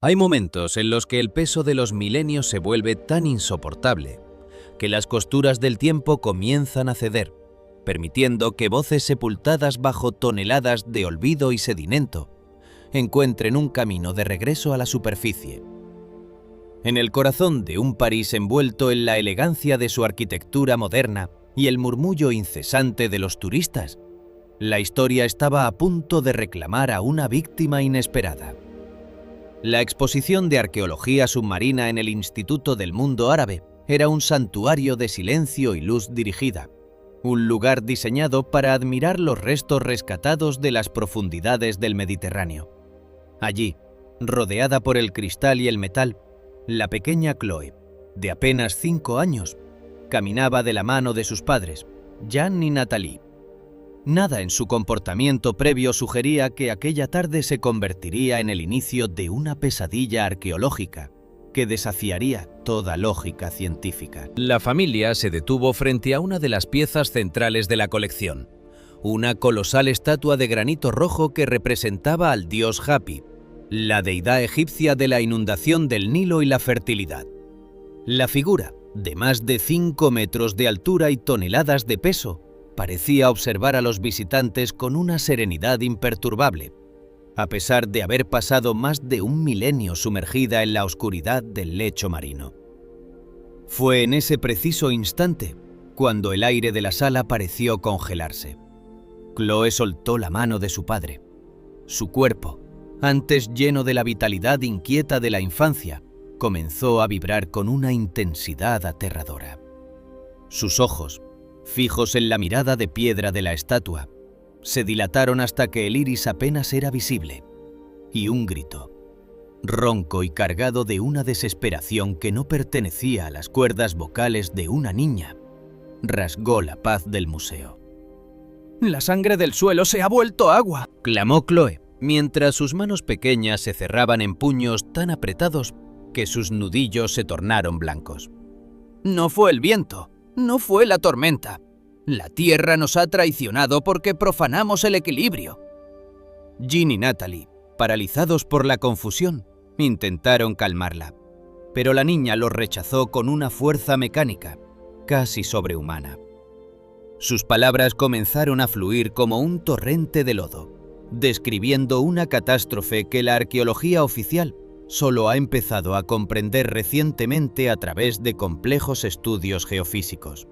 Hay momentos en los que el peso de los milenios se vuelve tan insoportable que las costuras del tiempo comienzan a ceder, permitiendo que voces sepultadas bajo toneladas de olvido y sedimento encuentren un camino de regreso a la superficie. En el corazón de un París envuelto en la elegancia de su arquitectura moderna y el murmullo incesante de los turistas, la historia estaba a punto de reclamar a una víctima inesperada. La exposición de arqueología submarina en el Instituto del Mundo Árabe era un santuario de silencio y luz dirigida, un lugar diseñado para admirar los restos rescatados de las profundidades del Mediterráneo. Allí, rodeada por el cristal y el metal, la pequeña Chloe, de apenas 5 años, caminaba de la mano de sus padres, Jan y Nathalie. Nada en su comportamiento previo sugería que aquella tarde se convertiría en el inicio de una pesadilla arqueológica que desafiaría toda lógica científica. La familia se detuvo frente a una de las piezas centrales de la colección, una colosal estatua de granito rojo que representaba al dios Hapi, la deidad egipcia de la inundación del Nilo y la fertilidad. La figura, de más de 5 metros de altura y toneladas de peso, parecía observar a los visitantes con una serenidad imperturbable, a pesar de haber pasado más de un milenio sumergida en la oscuridad del lecho marino. Fue en ese preciso instante cuando el aire de la sala pareció congelarse. Chloe soltó la mano de su padre. Su cuerpo, antes lleno de la vitalidad inquieta de la infancia, comenzó a vibrar con una intensidad aterradora. Sus ojos, fijos en la mirada de piedra de la estatua, se dilataron hasta que el iris apenas era visible, y un grito, ronco y cargado de una desesperación que no pertenecía a las cuerdas vocales de una niña, rasgó la paz del museo. «La sangre del suelo se ha vuelto agua», clamó Chloe, mientras sus manos pequeñas se cerraban en puños tan apretados que sus nudillos se tornaron blancos. «No fue el viento, no fue la tormenta. La tierra nos ha traicionado porque profanamos el equilibrio». Jean y Nathalie, paralizados por la confusión, intentaron calmarla, pero la niña los rechazó con una fuerza mecánica, casi sobrehumana. Sus palabras comenzaron a fluir como un torrente de lodo, describiendo una catástrofe que la arqueología oficial solo ha empezado a comprender recientemente a través de complejos estudios geofísicos.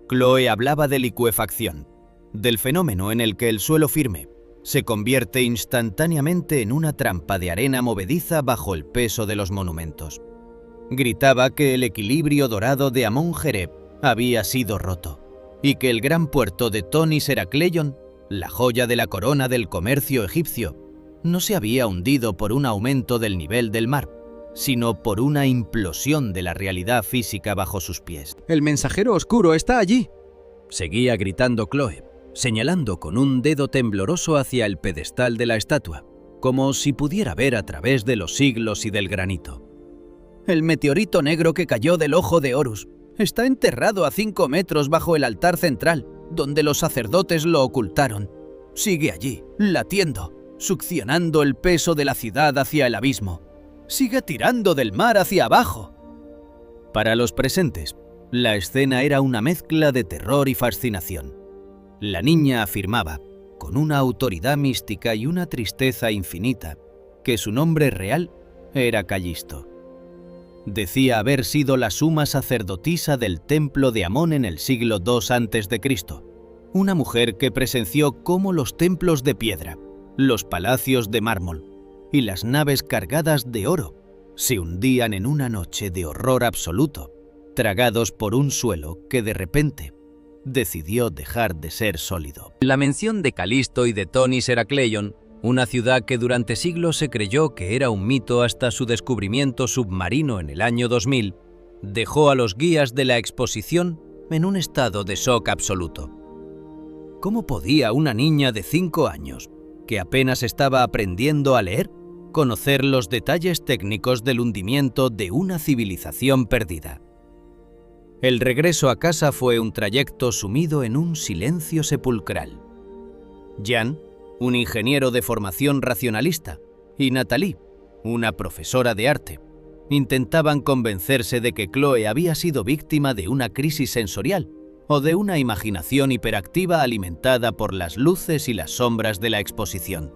Chloe hablaba de licuefacción, del fenómeno en el que el suelo firme se convierte instantáneamente en una trampa de arena movediza bajo el peso de los monumentos. Gritaba que el equilibrio dorado de Amon-Hereb había sido roto, y que el gran puerto de Tonis Herakleion, la joya de la corona del comercio egipcio, no se había hundido por un aumento del nivel del mar, sino por una implosión de la realidad física bajo sus pies. «El mensajero oscuro está allí», seguía gritando Chloe, señalando con un dedo tembloroso hacia el pedestal de la estatua, como si pudiera ver a través de los siglos y del granito. «El meteorito negro que cayó del ojo de Horus está enterrado a 5 metros bajo el altar central, donde los sacerdotes lo ocultaron. Sigue allí, latiendo, succionando el peso de la ciudad hacia el abismo. Sigue tirando del mar hacia abajo». Para los presentes, la escena era una mezcla de terror y fascinación. La niña afirmaba, con una autoridad mística y una tristeza infinita, que su nombre real era Callisto. Decía haber sido la suma sacerdotisa del templo de Amón en el siglo II a.C., una mujer que presenció cómo los templos de piedra, los palacios de mármol y las naves cargadas de oro se hundían en una noche de horror absoluto, tragados por un suelo que de repente decidió dejar de ser sólido. La mención de Calisto y de Tonis Herakleion, una ciudad que durante siglos se creyó que era un mito hasta su descubrimiento submarino en el año 2000, dejó a los guías de la exposición en un estado de shock absoluto. ¿Cómo podía una niña de 5 años, que apenas estaba aprendiendo a leer, conocer los detalles técnicos del hundimiento de una civilización perdida? El regreso a casa fue un trayecto sumido en un silencio sepulcral. Jan, un ingeniero de formación racionalista, y Nathalie, una profesora de arte, intentaban convencerse de que Chloe había sido víctima de una crisis sensorial o de una imaginación hiperactiva alimentada por las luces y las sombras de la exposición.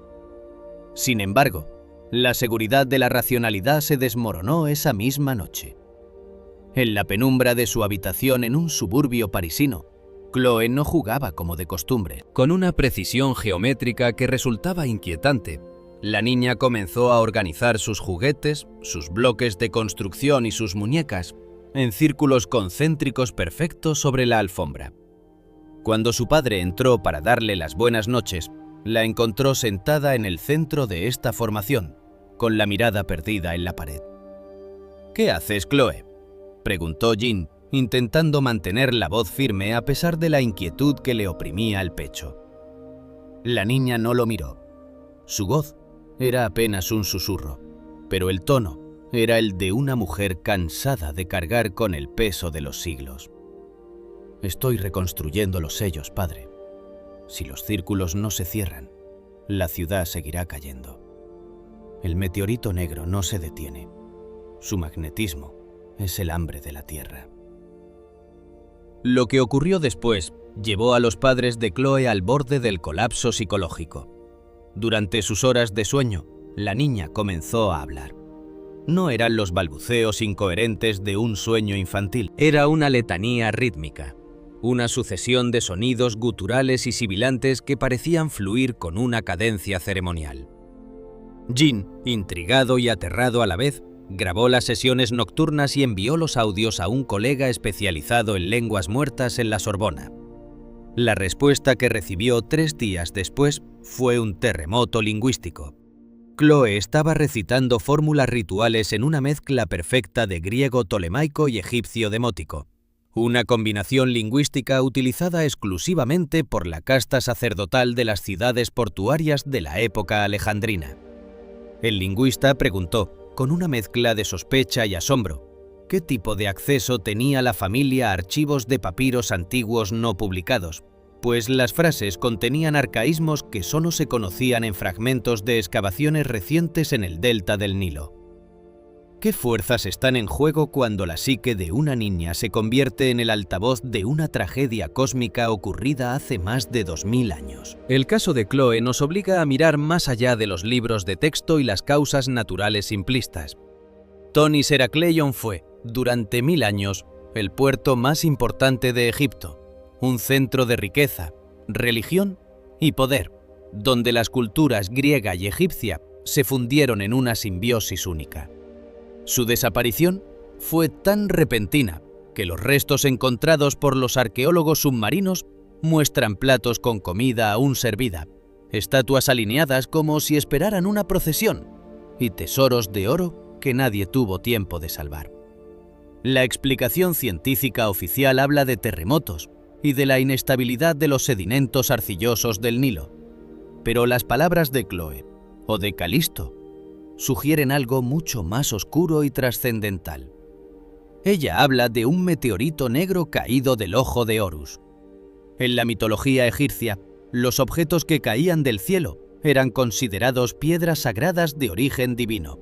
Sin embargo, la seguridad de la racionalidad se desmoronó esa misma noche. En la penumbra de su habitación en un suburbio parisino, Chloe no jugaba como de costumbre. Con una precisión geométrica que resultaba inquietante, la niña comenzó a organizar sus juguetes, sus bloques de construcción y sus muñecas en círculos concéntricos perfectos sobre la alfombra. Cuando su padre entró para darle las buenas noches, la encontró sentada en el centro de esta formación, con la mirada perdida en la pared. «¿Qué haces, Chloe?», preguntó Jean, intentando mantener la voz firme a pesar de la inquietud que le oprimía el pecho. La niña no lo miró. Su voz era apenas un susurro, pero el tono era el de una mujer cansada de cargar con el peso de los siglos. «Estoy reconstruyendo los sellos, padre. Si los círculos no se cierran, la ciudad seguirá cayendo. El meteorito negro no se detiene. Su magnetismo es el hambre de la Tierra». Lo que ocurrió después llevó a los padres de Chloe al borde del colapso psicológico. Durante sus horas de sueño, la niña comenzó a hablar. No eran los balbuceos incoherentes de un sueño infantil, era una letanía rítmica, una sucesión de sonidos guturales y sibilantes que parecían fluir con una cadencia ceremonial. Jean, intrigado y aterrado a la vez, grabó las sesiones nocturnas y envió los audios a un colega especializado en lenguas muertas en la Sorbona. La respuesta que recibió 3 días después fue un terremoto lingüístico. Chloe estaba recitando fórmulas rituales en una mezcla perfecta de griego tolemaico y egipcio demótico, una combinación lingüística utilizada exclusivamente por la casta sacerdotal de las ciudades portuarias de la época alejandrina. El lingüista preguntó, con una mezcla de sospecha y asombro, ¿qué tipo de acceso tenía la familia a archivos de papiros antiguos no publicados? Pues las frases contenían arcaísmos que solo se conocían en fragmentos de excavaciones recientes en el delta del Nilo. ¿Qué fuerzas están en juego cuando la psique de una niña se convierte en el altavoz de una tragedia cósmica ocurrida hace más de 2000 años? El caso de Chloe nos obliga a mirar más allá de los libros de texto y las causas naturales simplistas. Tonis Herakleion fue, durante 1000 años, el puerto más importante de Egipto, un centro de riqueza, religión y poder, donde las culturas griega y egipcia se fundieron en una simbiosis única. Su desaparición fue tan repentina que los restos encontrados por los arqueólogos submarinos muestran platos con comida aún servida, estatuas alineadas como si esperaran una procesión y tesoros de oro que nadie tuvo tiempo de salvar. La explicación científica oficial habla de terremotos y de la inestabilidad de los sedimentos arcillosos del Nilo, pero las palabras de Chloe o de Calisto sugieren algo mucho más oscuro y trascendental. Ella habla de un meteorito negro caído del ojo de Horus. En la mitología egipcia, los objetos que caían del cielo eran considerados piedras sagradas de origen divino,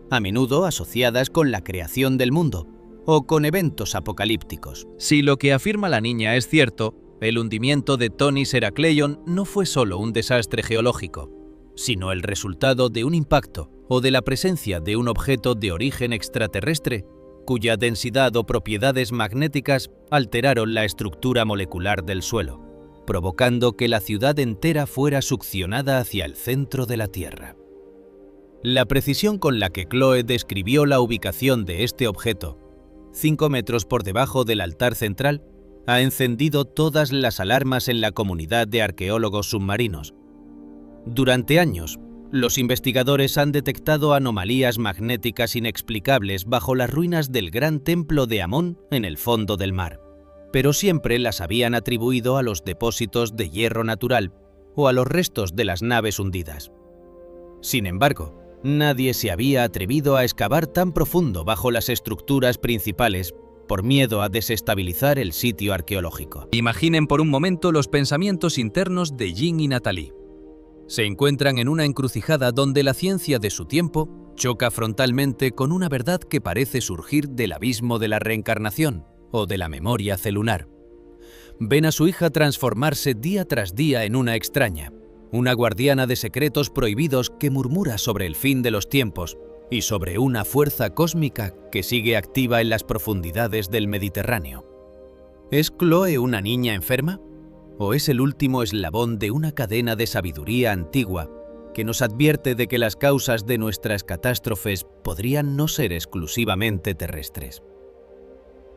a menudo asociadas con la creación del mundo o con eventos apocalípticos. Si lo que afirma la niña es cierto, el hundimiento de Tonis Herakleion no fue solo un desastre geológico, sino el resultado de un impacto o de la presencia de un objeto de origen extraterrestre cuya densidad o propiedades magnéticas alteraron la estructura molecular del suelo, provocando que la ciudad entera fuera succionada hacia el centro de la Tierra. La precisión con la que Chloe describió la ubicación de este objeto, 5 metros por debajo del altar central, ha encendido todas las alarmas en la comunidad de arqueólogos submarinos. Durante años, los investigadores han detectado anomalías magnéticas inexplicables bajo las ruinas del gran templo de Amón en el fondo del mar, pero siempre las habían atribuido a los depósitos de hierro natural o a los restos de las naves hundidas. Sin embargo, nadie se había atrevido a excavar tan profundo bajo las estructuras principales por miedo a desestabilizar el sitio arqueológico. Imaginen por un momento los pensamientos internos de Jean y Nathalie. Se encuentran en una encrucijada donde la ciencia de su tiempo choca frontalmente con una verdad que parece surgir del abismo de la reencarnación o de la memoria celular. Ven a su hija transformarse día tras día en una extraña, una guardiana de secretos prohibidos que murmura sobre el fin de los tiempos y sobre una fuerza cósmica que sigue activa en las profundidades del Mediterráneo. ¿Es Chloe una niña enferma? ¿O es el último eslabón de una cadena de sabiduría antigua que nos advierte de que las causas de nuestras catástrofes podrían no ser exclusivamente terrestres?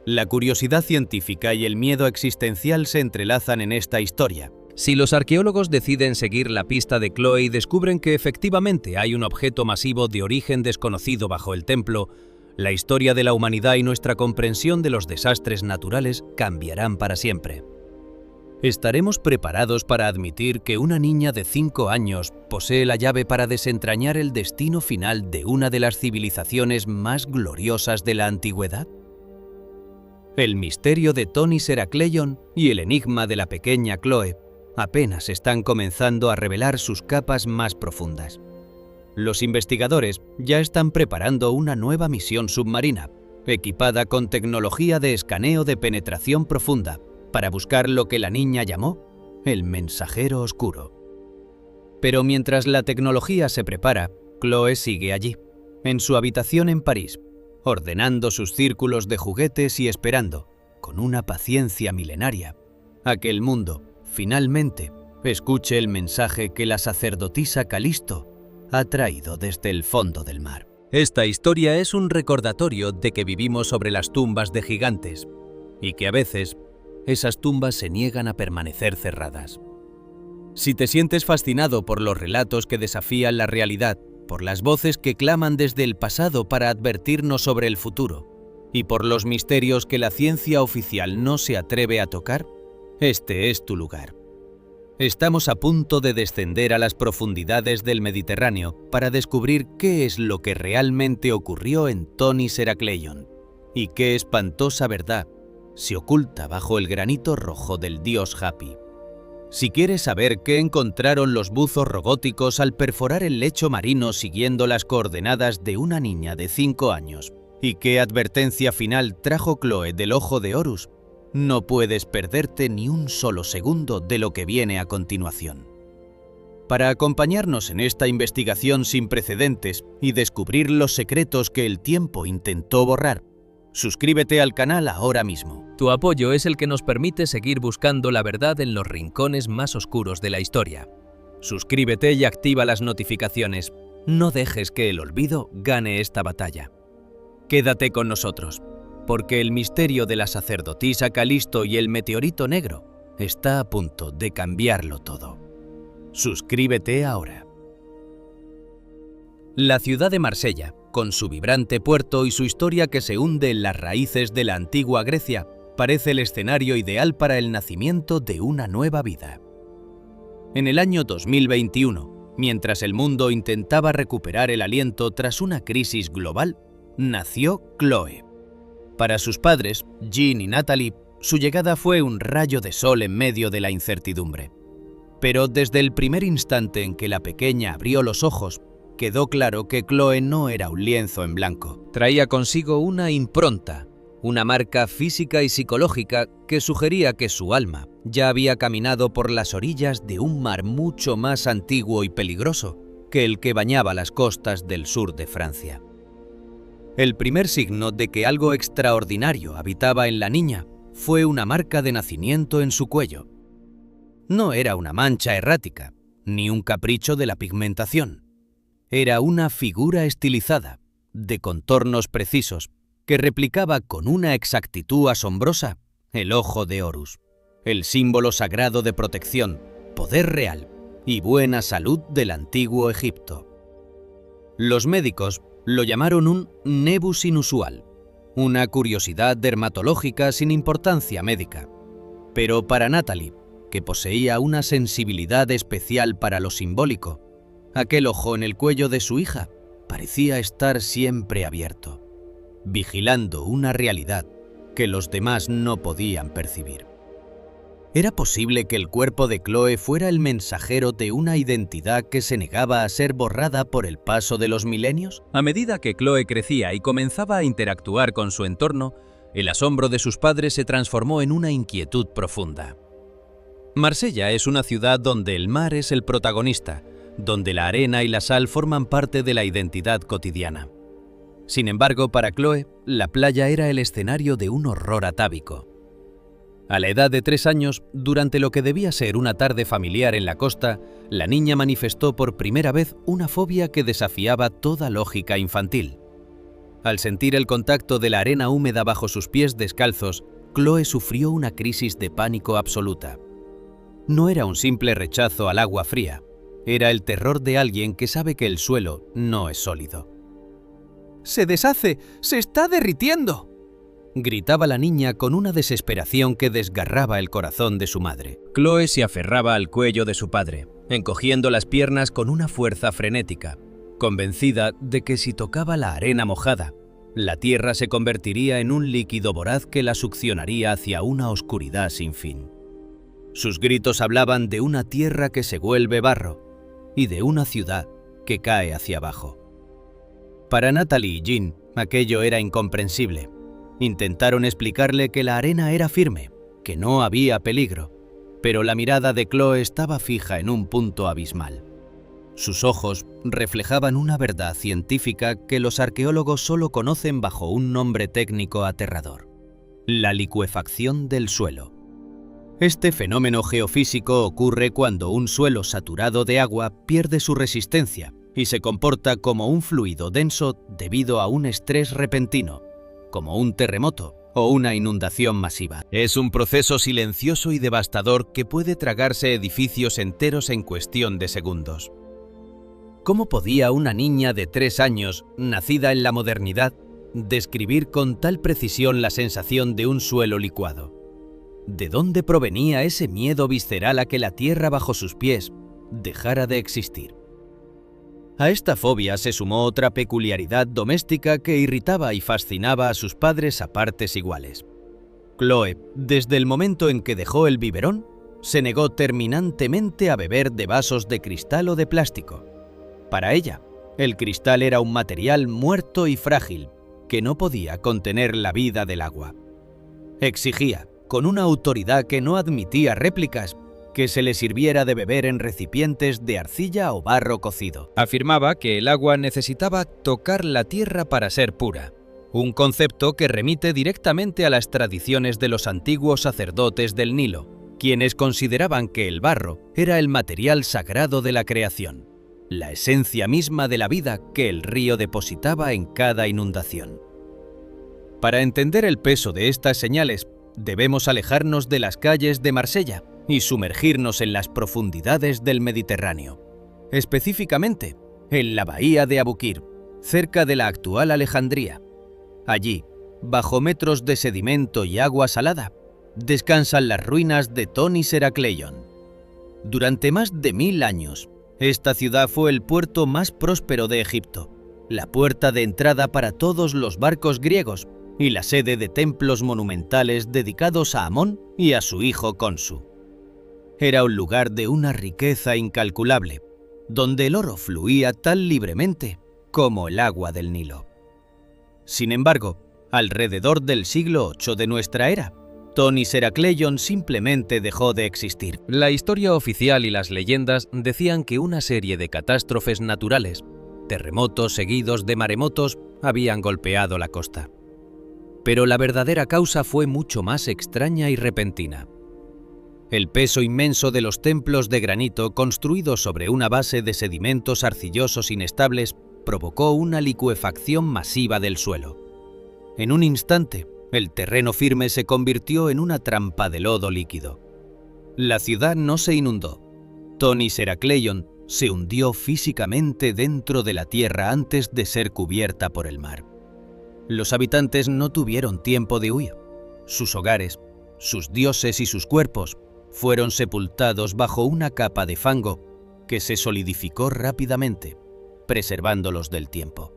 La curiosidad científica y el miedo existencial se entrelazan en esta historia. Si los arqueólogos deciden seguir la pista de Chloe y descubren que efectivamente hay un objeto masivo de origen desconocido bajo el templo, la historia de la humanidad y nuestra comprensión de los desastres naturales cambiarán para siempre. ¿Estaremos preparados para admitir que una niña de 5 años posee la llave para desentrañar el destino final de una de las civilizaciones más gloriosas de la antigüedad? El misterio de Thonis Heracleion y el enigma de la pequeña Chloe apenas están comenzando a revelar sus capas más profundas. Los investigadores ya están preparando una nueva misión submarina, equipada con tecnología de escaneo de penetración profunda, para buscar lo que la niña llamó el mensajero oscuro. Pero mientras la tecnología se prepara, Chloe sigue allí, en su habitación en París, ordenando sus círculos de juguetes y esperando, con una paciencia milenaria, a que el mundo, finalmente, escuche el mensaje que la sacerdotisa Calisto ha traído desde el fondo del mar. Esta historia es un recordatorio de que vivimos sobre las tumbas de gigantes y que a veces esas tumbas se niegan a permanecer cerradas. Si te sientes fascinado por los relatos que desafían la realidad, por las voces que claman desde el pasado para advertirnos sobre el futuro, y por los misterios que la ciencia oficial no se atreve a tocar, este es tu lugar. Estamos a punto de descender a las profundidades del Mediterráneo para descubrir qué es lo que realmente ocurrió en Thonis Heracleion y qué espantosa verdad se oculta bajo el granito rojo del dios Hapi. Si quieres saber qué encontraron los buzos robóticos al perforar el lecho marino siguiendo las coordenadas de una niña de 5 años y qué advertencia final trajo Chloe del ojo de Horus, no puedes perderte ni un solo segundo de lo que viene a continuación. Para acompañarnos en esta investigación sin precedentes y descubrir los secretos que el tiempo intentó borrar, suscríbete al canal ahora mismo. Tu apoyo es el que nos permite seguir buscando la verdad en los rincones más oscuros de la historia. Suscríbete y activa las notificaciones. No dejes que el olvido gane esta batalla. Quédate con nosotros, porque el misterio de la sacerdotisa Calisto y el meteorito negro está a punto de cambiarlo todo. Suscríbete ahora. La ciudad de Marsella, con su vibrante puerto y su historia que se hunde en las raíces de la antigua Grecia, parece el escenario ideal para el nacimiento de una nueva vida. En el año 2021, mientras el mundo intentaba recuperar el aliento tras una crisis global, nació Chloe. Para sus padres, Jean y Natalie, su llegada fue un rayo de sol en medio de la incertidumbre. Pero desde el primer instante en que la pequeña abrió los ojos, quedó claro que Chloe no era un lienzo en blanco. Traía consigo una impronta, una marca física y psicológica que sugería que su alma ya había caminado por las orillas de un mar mucho más antiguo y peligroso que el que bañaba las costas del sur de Francia. El primer signo de que algo extraordinario habitaba en la niña fue una marca de nacimiento en su cuello. No era una mancha errática, ni un capricho de la pigmentación. Era una figura estilizada, de contornos precisos, que replicaba con una exactitud asombrosa el ojo de Horus, el símbolo sagrado de protección, poder real y buena salud del antiguo Egipto. Los médicos lo llamaron un nevus inusual, una curiosidad dermatológica sin importancia médica. Pero para Natalie, que poseía una sensibilidad especial para lo simbólico, aquel ojo en el cuello de su hija parecía estar siempre abierto, vigilando una realidad que los demás no podían percibir. ¿Era posible que el cuerpo de Chloe fuera el mensajero de una identidad que se negaba a ser borrada por el paso de los milenios? A medida que Chloe crecía y comenzaba a interactuar con su entorno, el asombro de sus padres se transformó en una inquietud profunda. Marsella es una ciudad donde el mar es el protagonista, donde la arena y la sal forman parte de la identidad cotidiana. Sin embargo, para Chloe, la playa era el escenario de un horror atávico. A la edad de 3 años, durante lo que debía ser una tarde familiar en la costa, la niña manifestó por primera vez una fobia que desafiaba toda lógica infantil. Al sentir el contacto de la arena húmeda bajo sus pies descalzos, Chloe sufrió una crisis de pánico absoluta. No era un simple rechazo al agua fría, era el terror de alguien que sabe que el suelo no es sólido. ¡Se deshace! ¡Se está derritiendo!, gritaba la niña con una desesperación que desgarraba el corazón de su madre. Chloe se aferraba al cuello de su padre, encogiendo las piernas con una fuerza frenética, convencida de que si tocaba la arena mojada, la tierra se convertiría en un líquido voraz que la succionaría hacia una oscuridad sin fin. Sus gritos hablaban de una tierra que se vuelve barro y de una ciudad que cae hacia abajo. Para Natalie y Jean, aquello era incomprensible. Intentaron explicarle que la arena era firme, que no había peligro, pero la mirada de Chloe estaba fija en un punto abismal. Sus ojos reflejaban una verdad científica que los arqueólogos solo conocen bajo un nombre técnico aterrador: la licuefacción del suelo. Este fenómeno geofísico ocurre cuando un suelo saturado de agua pierde su resistencia y se comporta como un fluido denso debido a un estrés repentino, como un terremoto o una inundación masiva. Es un proceso silencioso y devastador que puede tragarse edificios enteros en cuestión de segundos. ¿Cómo podía una niña de 3 años, nacida en la modernidad, describir con tal precisión la sensación de un suelo licuado? ¿De dónde provenía ese miedo visceral a que la tierra bajo sus pies dejara de existir? A esta fobia se sumó otra peculiaridad doméstica que irritaba y fascinaba a sus padres a partes iguales. Chloe, desde el momento en que dejó el biberón, se negó terminantemente a beber de vasos de cristal o de plástico. Para ella, el cristal era un material muerto y frágil, que no podía contener la vida del agua. Exigía, con una autoridad que no admitía réplicas, que se le sirviera de beber en recipientes de arcilla o barro cocido. Afirmaba que el agua necesitaba tocar la tierra para ser pura, un concepto que remite directamente a las tradiciones de los antiguos sacerdotes del Nilo, quienes consideraban que el barro era el material sagrado de la creación, la esencia misma de la vida que el río depositaba en cada inundación. Para entender el peso de estas señales, debemos alejarnos de las calles de Marsella y sumergirnos en las profundidades del Mediterráneo, específicamente en la bahía de Abukir, cerca de la actual Alejandría. Allí, bajo metros de sedimento y agua salada, descansan las ruinas de Tonis Herakleion. Durante más de 1000 años, esta ciudad fue el puerto más próspero de Egipto, la puerta de entrada para todos los barcos griegos y la sede de templos monumentales dedicados a Amón y a su hijo Khonsu. Era un lugar de una riqueza incalculable, donde el oro fluía tan libremente como el agua del Nilo. Sin embargo, alrededor del siglo VIII de nuestra era, Tonis Herakleion simplemente dejó de existir. La historia oficial y las leyendas decían que una serie de catástrofes naturales, terremotos seguidos de maremotos, habían golpeado la costa. Pero la verdadera causa fue mucho más extraña y repentina. El peso inmenso de los templos de granito construidos sobre una base de sedimentos arcillosos inestables provocó una licuefacción masiva del suelo. En un instante, el terreno firme se convirtió en una trampa de lodo líquido. La ciudad no se inundó. Tonis Herakleion se hundió físicamente dentro de la tierra antes de ser cubierta por el mar. Los habitantes no tuvieron tiempo de huir. Sus hogares, sus dioses y sus cuerpos fueron sepultados bajo una capa de fango que se solidificó rápidamente, preservándolos del tiempo.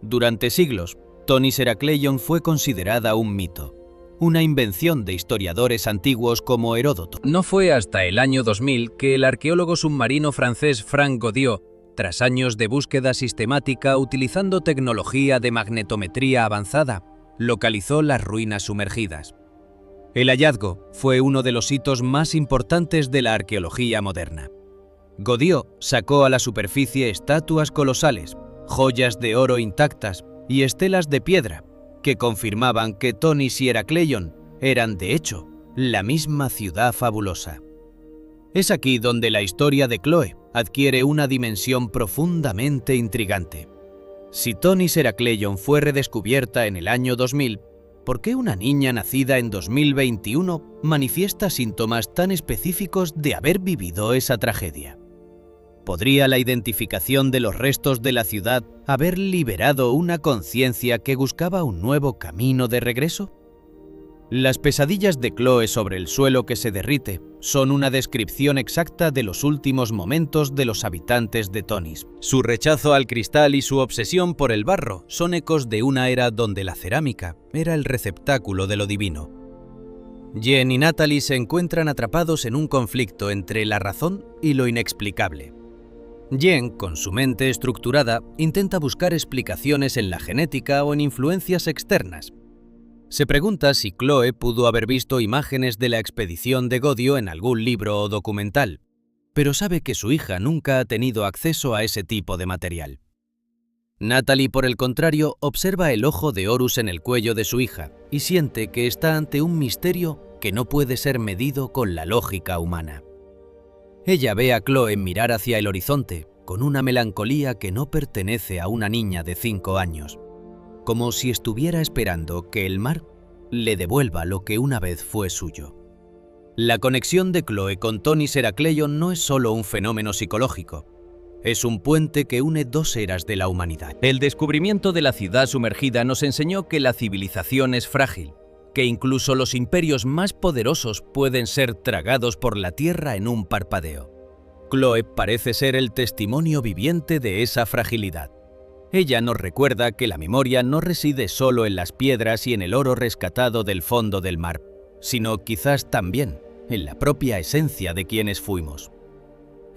Durante siglos, Tonis Herakleion fue considerada un mito, una invención de historiadores antiguos como Heródoto. No fue hasta el año 2000 que el arqueólogo submarino francés Franck Godiot, tras años de búsqueda sistemática utilizando tecnología de magnetometría avanzada, localizó las ruinas sumergidas. El hallazgo fue uno de los hitos más importantes de la arqueología moderna. Godiot sacó a la superficie estatuas colosales, joyas de oro intactas y estelas de piedra que confirmaban que Tonis y Heracleion eran, de hecho, la misma ciudad fabulosa. Es aquí donde la historia de Chloe adquiere una dimensión profundamente intrigante. Si Tonis Heracleion fue redescubierta en el año 2000, ¿por qué una niña nacida en 2021 manifiesta síntomas tan específicos de haber vivido esa tragedia? ¿Podría la identificación de los restos de la ciudad haber liberado una conciencia que buscaba un nuevo camino de regreso? Las pesadillas de Chloe sobre el suelo que se derrite son una descripción exacta de los últimos momentos de los habitantes de Tonis. Su rechazo al cristal y su obsesión por el barro son ecos de una era donde la cerámica era el receptáculo de lo divino. Jen y Natalie se encuentran atrapados en un conflicto entre la razón y lo inexplicable. Jen, con su mente estructurada, intenta buscar explicaciones en la genética o en influencias externas. Se pregunta si Chloe pudo haber visto imágenes de la expedición de Godiot en algún libro o documental, pero sabe que su hija nunca ha tenido acceso a ese tipo de material. Natalie, por el contrario, observa el ojo de Horus en el cuello de su hija y siente que está ante un misterio que no puede ser medido con la lógica humana. Ella ve a Chloe mirar hacia el horizonte con una melancolía que no pertenece a una niña de 5 años, como si estuviera esperando que el mar le devuelva lo que una vez fue suyo. La conexión de Chloe con Tonis Heracleion no es solo un fenómeno psicológico, es un puente que une dos eras de la humanidad. El descubrimiento de la ciudad sumergida nos enseñó que la civilización es frágil, que incluso los imperios más poderosos pueden ser tragados por la tierra en un parpadeo. Chloe parece ser el testimonio viviente de esa fragilidad. Ella nos recuerda que la memoria no reside solo en las piedras y en el oro rescatado del fondo del mar, sino quizás también en la propia esencia de quienes fuimos.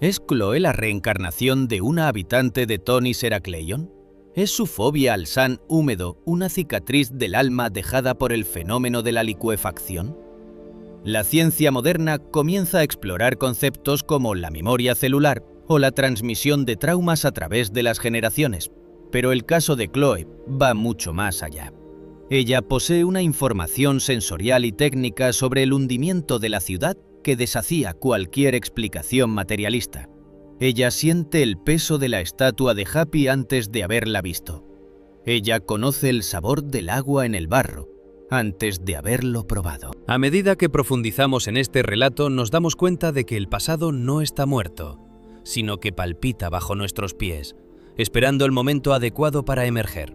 ¿Es Chloe la reencarnación de una habitante de Tonis Heracleion? ¿Es su fobia al san húmedo una cicatriz del alma dejada por el fenómeno de la licuefacción? La ciencia moderna comienza a explorar conceptos como la memoria celular o la transmisión de traumas a través de las generaciones, pero el caso de Chloe va mucho más allá. Ella posee una información sensorial y técnica sobre el hundimiento de la ciudad que deshacía cualquier explicación materialista. Ella siente el peso de la estatua de Hapi antes de haberla visto. Ella conoce el sabor del agua en el barro antes de haberlo probado. A medida que profundizamos en este relato, nos damos cuenta de que el pasado no está muerto, sino que palpita bajo nuestros pies, esperando el momento adecuado para emerger.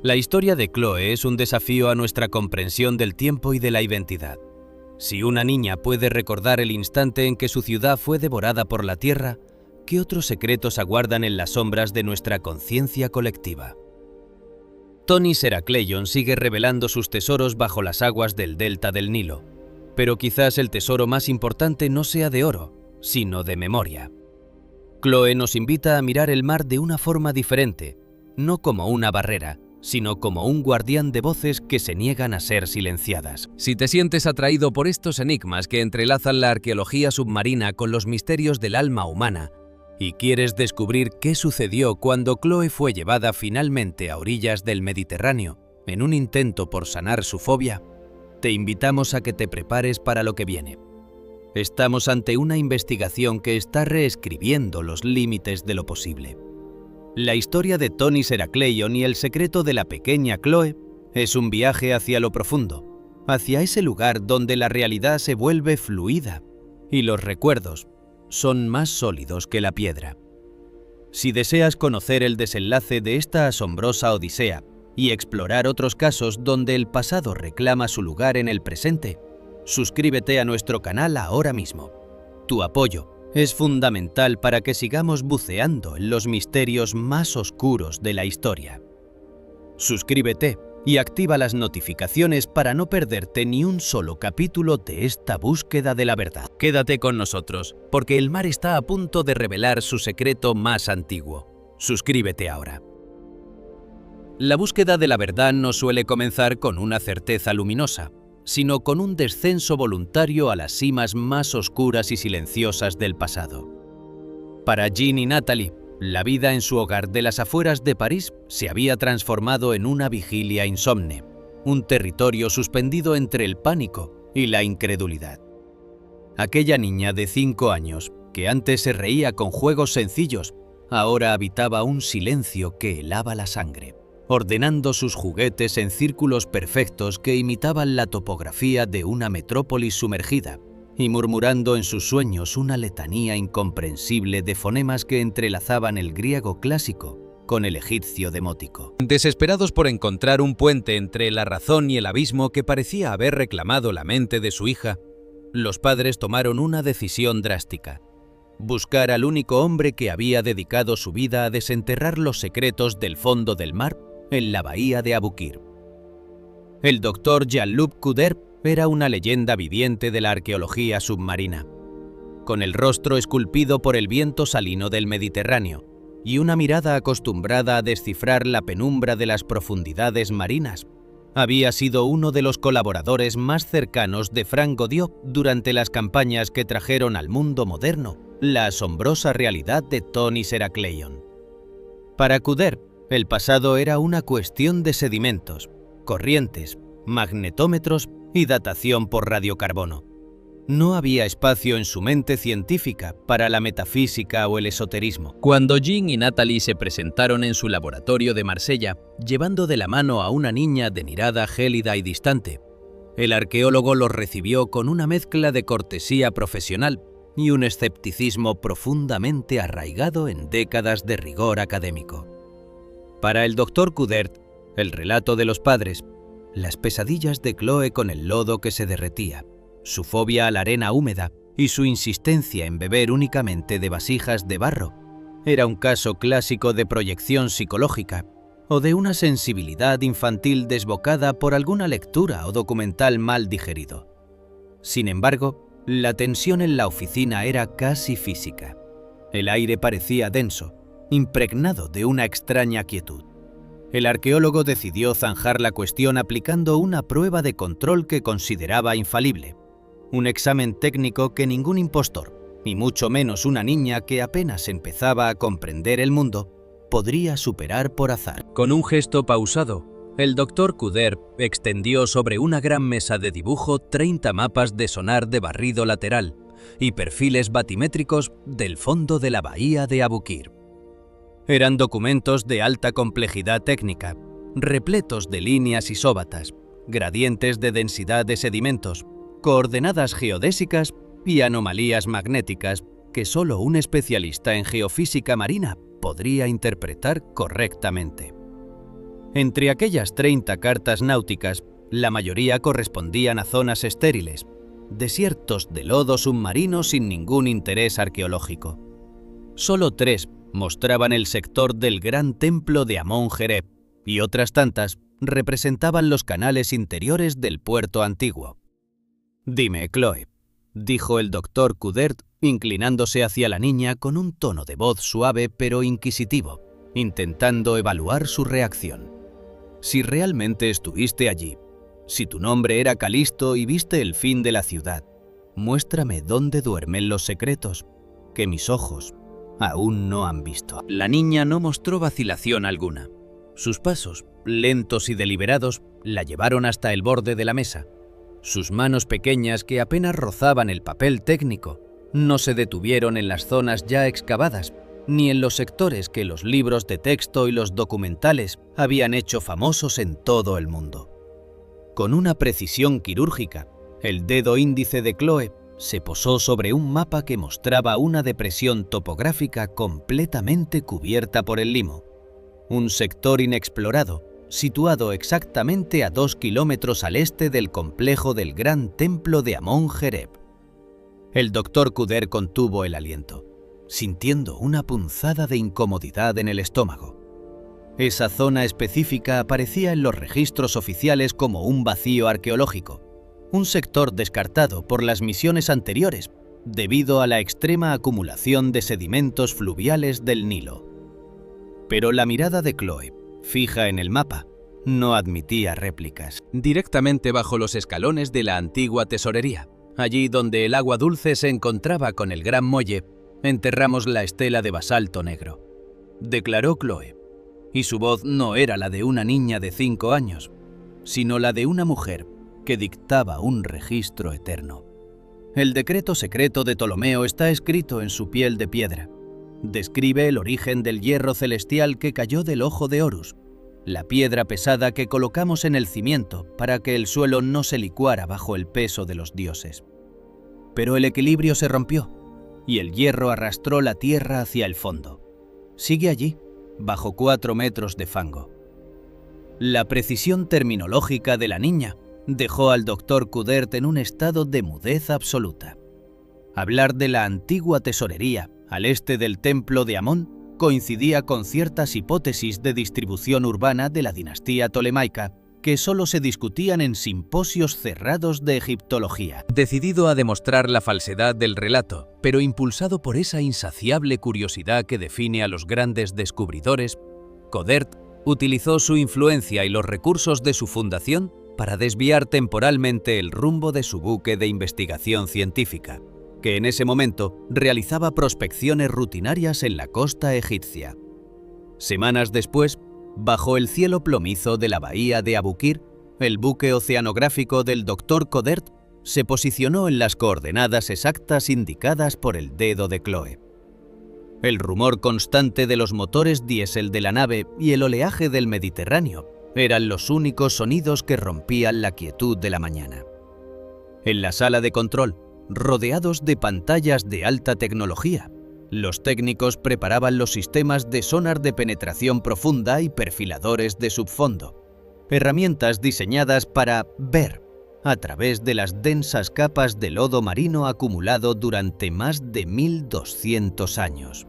La historia de Chloe es un desafío a nuestra comprensión del tiempo y de la identidad. Si una niña puede recordar el instante en que su ciudad fue devorada por la tierra, ¿qué otros secretos aguardan en las sombras de nuestra conciencia colectiva? Tonis Heracleion sigue revelando sus tesoros bajo las aguas del delta del Nilo, pero quizás el tesoro más importante no sea de oro, sino de memoria. Chloe nos invita a mirar el mar de una forma diferente, no como una barrera, sino como un guardián de voces que se niegan a ser silenciadas. Si te sientes atraído por estos enigmas que entrelazan la arqueología submarina con los misterios del alma humana, y quieres descubrir qué sucedió cuando Chloe fue llevada finalmente a orillas del Mediterráneo en un intento por sanar su fobia, te invitamos a que te prepares para lo que viene. Estamos ante una investigación que está reescribiendo los límites de lo posible. La historia de Tonis Heracleion y el secreto de la pequeña Chloe es un viaje hacia lo profundo, hacia ese lugar donde la realidad se vuelve fluida y los recuerdos son más sólidos que la piedra. Si deseas conocer el desenlace de esta asombrosa odisea y explorar otros casos donde el pasado reclama su lugar en el presente, suscríbete a nuestro canal ahora mismo. Tu apoyo es fundamental para que sigamos buceando en los misterios más oscuros de la historia. Suscríbete y activa las notificaciones para no perderte ni un solo capítulo de esta búsqueda de la verdad. Quédate con nosotros, porque el mar está a punto de revelar su secreto más antiguo. Suscríbete ahora. La búsqueda de la verdad no suele comenzar con una certeza luminosa, sino con un descenso voluntario a las cimas más oscuras y silenciosas del pasado. Para Jean y Natalie, la vida en su hogar de las afueras de París se había transformado en una vigilia insomne, un territorio suspendido entre el pánico y la incredulidad. Aquella niña de 5 años, que antes se reía con juegos sencillos, ahora habitaba un silencio que helaba la sangre, ordenando sus juguetes en círculos perfectos que imitaban la topografía de una metrópolis sumergida, y murmurando en sus sueños una letanía incomprensible de fonemas que entrelazaban el griego clásico con el egipcio demótico. Desesperados por encontrar un puente entre la razón y el abismo que parecía haber reclamado la mente de su hija, los padres tomaron una decisión drástica: buscar al único hombre que había dedicado su vida a desenterrar los secretos del fondo del mar en la bahía de Aboukir. El doctor Jean-Luc Couder era una leyenda viviente de la arqueología submarina. Con el rostro esculpido por el viento salino del Mediterráneo y una mirada acostumbrada a descifrar la penumbra de las profundidades marinas, había sido uno de los colaboradores más cercanos de Franck Godiot durante las campañas que trajeron al mundo moderno la asombrosa realidad de Thonis Herakleion. Para Couder, el pasado era una cuestión de sedimentos, corrientes, magnetómetros y datación por radiocarbono. No había espacio en su mente científica para la metafísica o el esoterismo. Cuando Jean y Natalie se presentaron en su laboratorio de Marsella, llevando de la mano a una niña de mirada gélida y distante, el arqueólogo los recibió con una mezcla de cortesía profesional y un escepticismo profundamente arraigado en décadas de rigor académico. Para el doctor Couder, el relato de los padres, las pesadillas de Chloe con el lodo que se derretía, su fobia a la arena húmeda y su insistencia en beber únicamente de vasijas de barro, era un caso clásico de proyección psicológica o de una sensibilidad infantil desbocada por alguna lectura o documental mal digerido. Sin embargo, la tensión en la oficina era casi física. El aire parecía denso, impregnado de una extraña quietud. El arqueólogo decidió zanjar la cuestión aplicando una prueba de control que consideraba infalible, un examen técnico que ningún impostor, ni mucho menos una niña que apenas empezaba a comprender el mundo, podría superar por azar. Con un gesto pausado, el doctor Couder extendió sobre una gran mesa de dibujo 30 mapas de sonar de barrido lateral y perfiles batimétricos del fondo de la bahía de Aboukir. Eran documentos de alta complejidad técnica, repletos de líneas isóbatas, gradientes de densidad de sedimentos, coordenadas geodésicas y anomalías magnéticas que solo un especialista en geofísica marina podría interpretar correctamente. Entre aquellas 30 cartas náuticas, la mayoría correspondían a zonas estériles, desiertos de lodo submarino sin ningún interés arqueológico. Solo 3 mostraban el sector del gran templo de Amon-Jereb y otras tantas representaban los canales interiores del puerto antiguo. «Dime, Chloe», dijo el doctor Couder, inclinándose hacia la niña con un tono de voz suave pero inquisitivo, intentando evaluar su reacción. «Si realmente estuviste allí, si tu nombre era Calisto y viste el fin de la ciudad, muéstrame dónde duermen los secretos que mis ojos aún no han visto». La niña no mostró vacilación alguna. Sus pasos, lentos y deliberados, la llevaron hasta el borde de la mesa. Sus manos pequeñas, que apenas rozaban el papel técnico, no se detuvieron en las zonas ya excavadas, ni en los sectores que los libros de texto y los documentales habían hecho famosos en todo el mundo. Con una precisión quirúrgica, el dedo índice de Chloe se posó sobre un mapa que mostraba una depresión topográfica completamente cubierta por el limo, un sector inexplorado, situado exactamente a 2 kilómetros al este del complejo del gran templo de Amon-Jereb. El doctor Couder contuvo el aliento, sintiendo una punzada de incomodidad en el estómago. Esa zona específica aparecía en los registros oficiales como un vacío arqueológico, un sector descartado por las misiones anteriores debido a la extrema acumulación de sedimentos fluviales del Nilo. Pero la mirada de Chloe, fija en el mapa, no admitía réplicas. Directamente bajo los escalones de la antigua tesorería, allí donde el agua dulce se encontraba con el gran muelle, enterramos la estela de basalto negro, declaró Chloe, y su voz no era la de una niña de 5 años, sino la de una mujer que dictaba un registro eterno. El decreto secreto de Ptolomeo está escrito en su piel de piedra. Describe el origen del hierro celestial que cayó del ojo de Horus, la piedra pesada que colocamos en el cimiento para que el suelo no se licuara bajo el peso de los dioses. Pero el equilibrio se rompió, y el hierro arrastró la tierra hacia el fondo. Sigue allí, bajo 4 metros de fango. La precisión terminológica de la niña dejó al doctor Coudert en un estado de mudez absoluta. Hablar de la antigua tesorería al este del templo de Amón coincidía con ciertas hipótesis de distribución urbana de la dinastía tolemaica que solo se discutían en simposios cerrados de egiptología. Decidido a demostrar la falsedad del relato, pero impulsado por esa insaciable curiosidad que define a los grandes descubridores, Coudert utilizó su influencia y los recursos de su fundación para desviar temporalmente el rumbo de su buque de investigación científica, que en ese momento realizaba prospecciones rutinarias en la costa egipcia. Semanas después, bajo el cielo plomizo de la bahía de Abukir, el buque oceanográfico del Dr. Coudert se posicionó en las coordenadas exactas indicadas por el dedo de Chloe. El rumor constante de los motores diésel de la nave y el oleaje del Mediterráneo eran los únicos sonidos que rompían la quietud de la mañana. En la sala de control, rodeados de pantallas de alta tecnología, los técnicos preparaban los sistemas de sonar de penetración profunda y perfiladores de subfondo, herramientas diseñadas para ver a través de las densas capas de lodo marino acumulado durante más de 1200 años.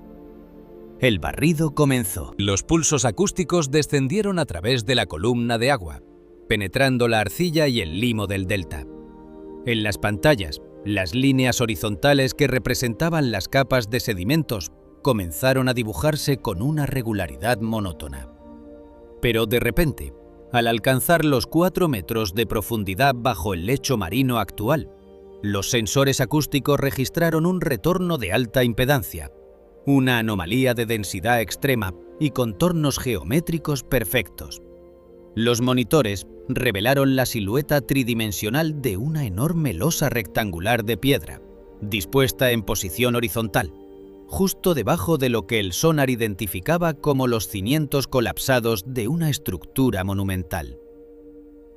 El barrido comenzó. Los pulsos acústicos descendieron a través de la columna de agua, penetrando la arcilla y el limo del delta. En las pantallas, las líneas horizontales que representaban las capas de sedimentos comenzaron a dibujarse con una regularidad monótona. Pero de repente, al alcanzar los 4 metros de profundidad bajo el lecho marino actual, los sensores acústicos registraron un retorno de alta impedancia, una anomalía de densidad extrema y contornos geométricos perfectos. Los monitores revelaron la silueta tridimensional de una enorme losa rectangular de piedra, dispuesta en posición horizontal, justo debajo de lo que el sonar identificaba como los cimientos colapsados de una estructura monumental.